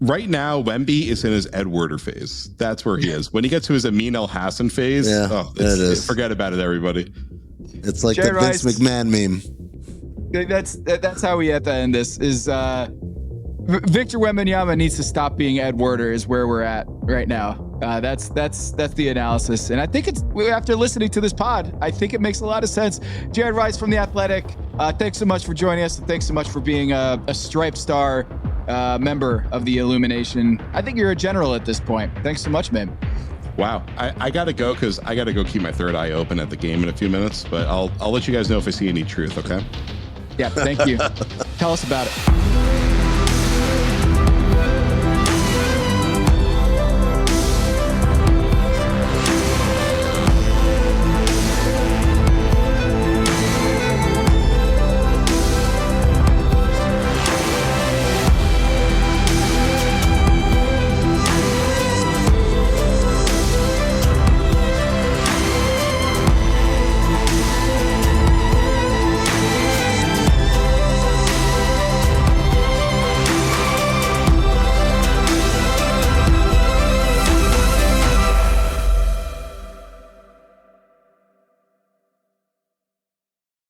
Right now, Wemby is in his Edwarder phase. That's where he is. When he gets to his Amin Elhassan phase, forget about it, everybody. It's like Jared the Vince Rice, McMahon meme. That's how we have to end this. Is Victor Wembanyama needs to stop being Edwarder is where we're at right now. That's the analysis, and I think it's after listening to this pod, I think it makes a lot of sense. Jared Rice from The Athletic, thanks so much for joining us, and thanks so much for being a striped star member of the Illumination. I think you're a general at this point. Thanks so much, man. Wow, I gotta go because I gotta go keep my third eye open at the game in a few minutes. But I'll let you guys know if I see any truth. Okay. Yeah. Thank you. Tell us about it.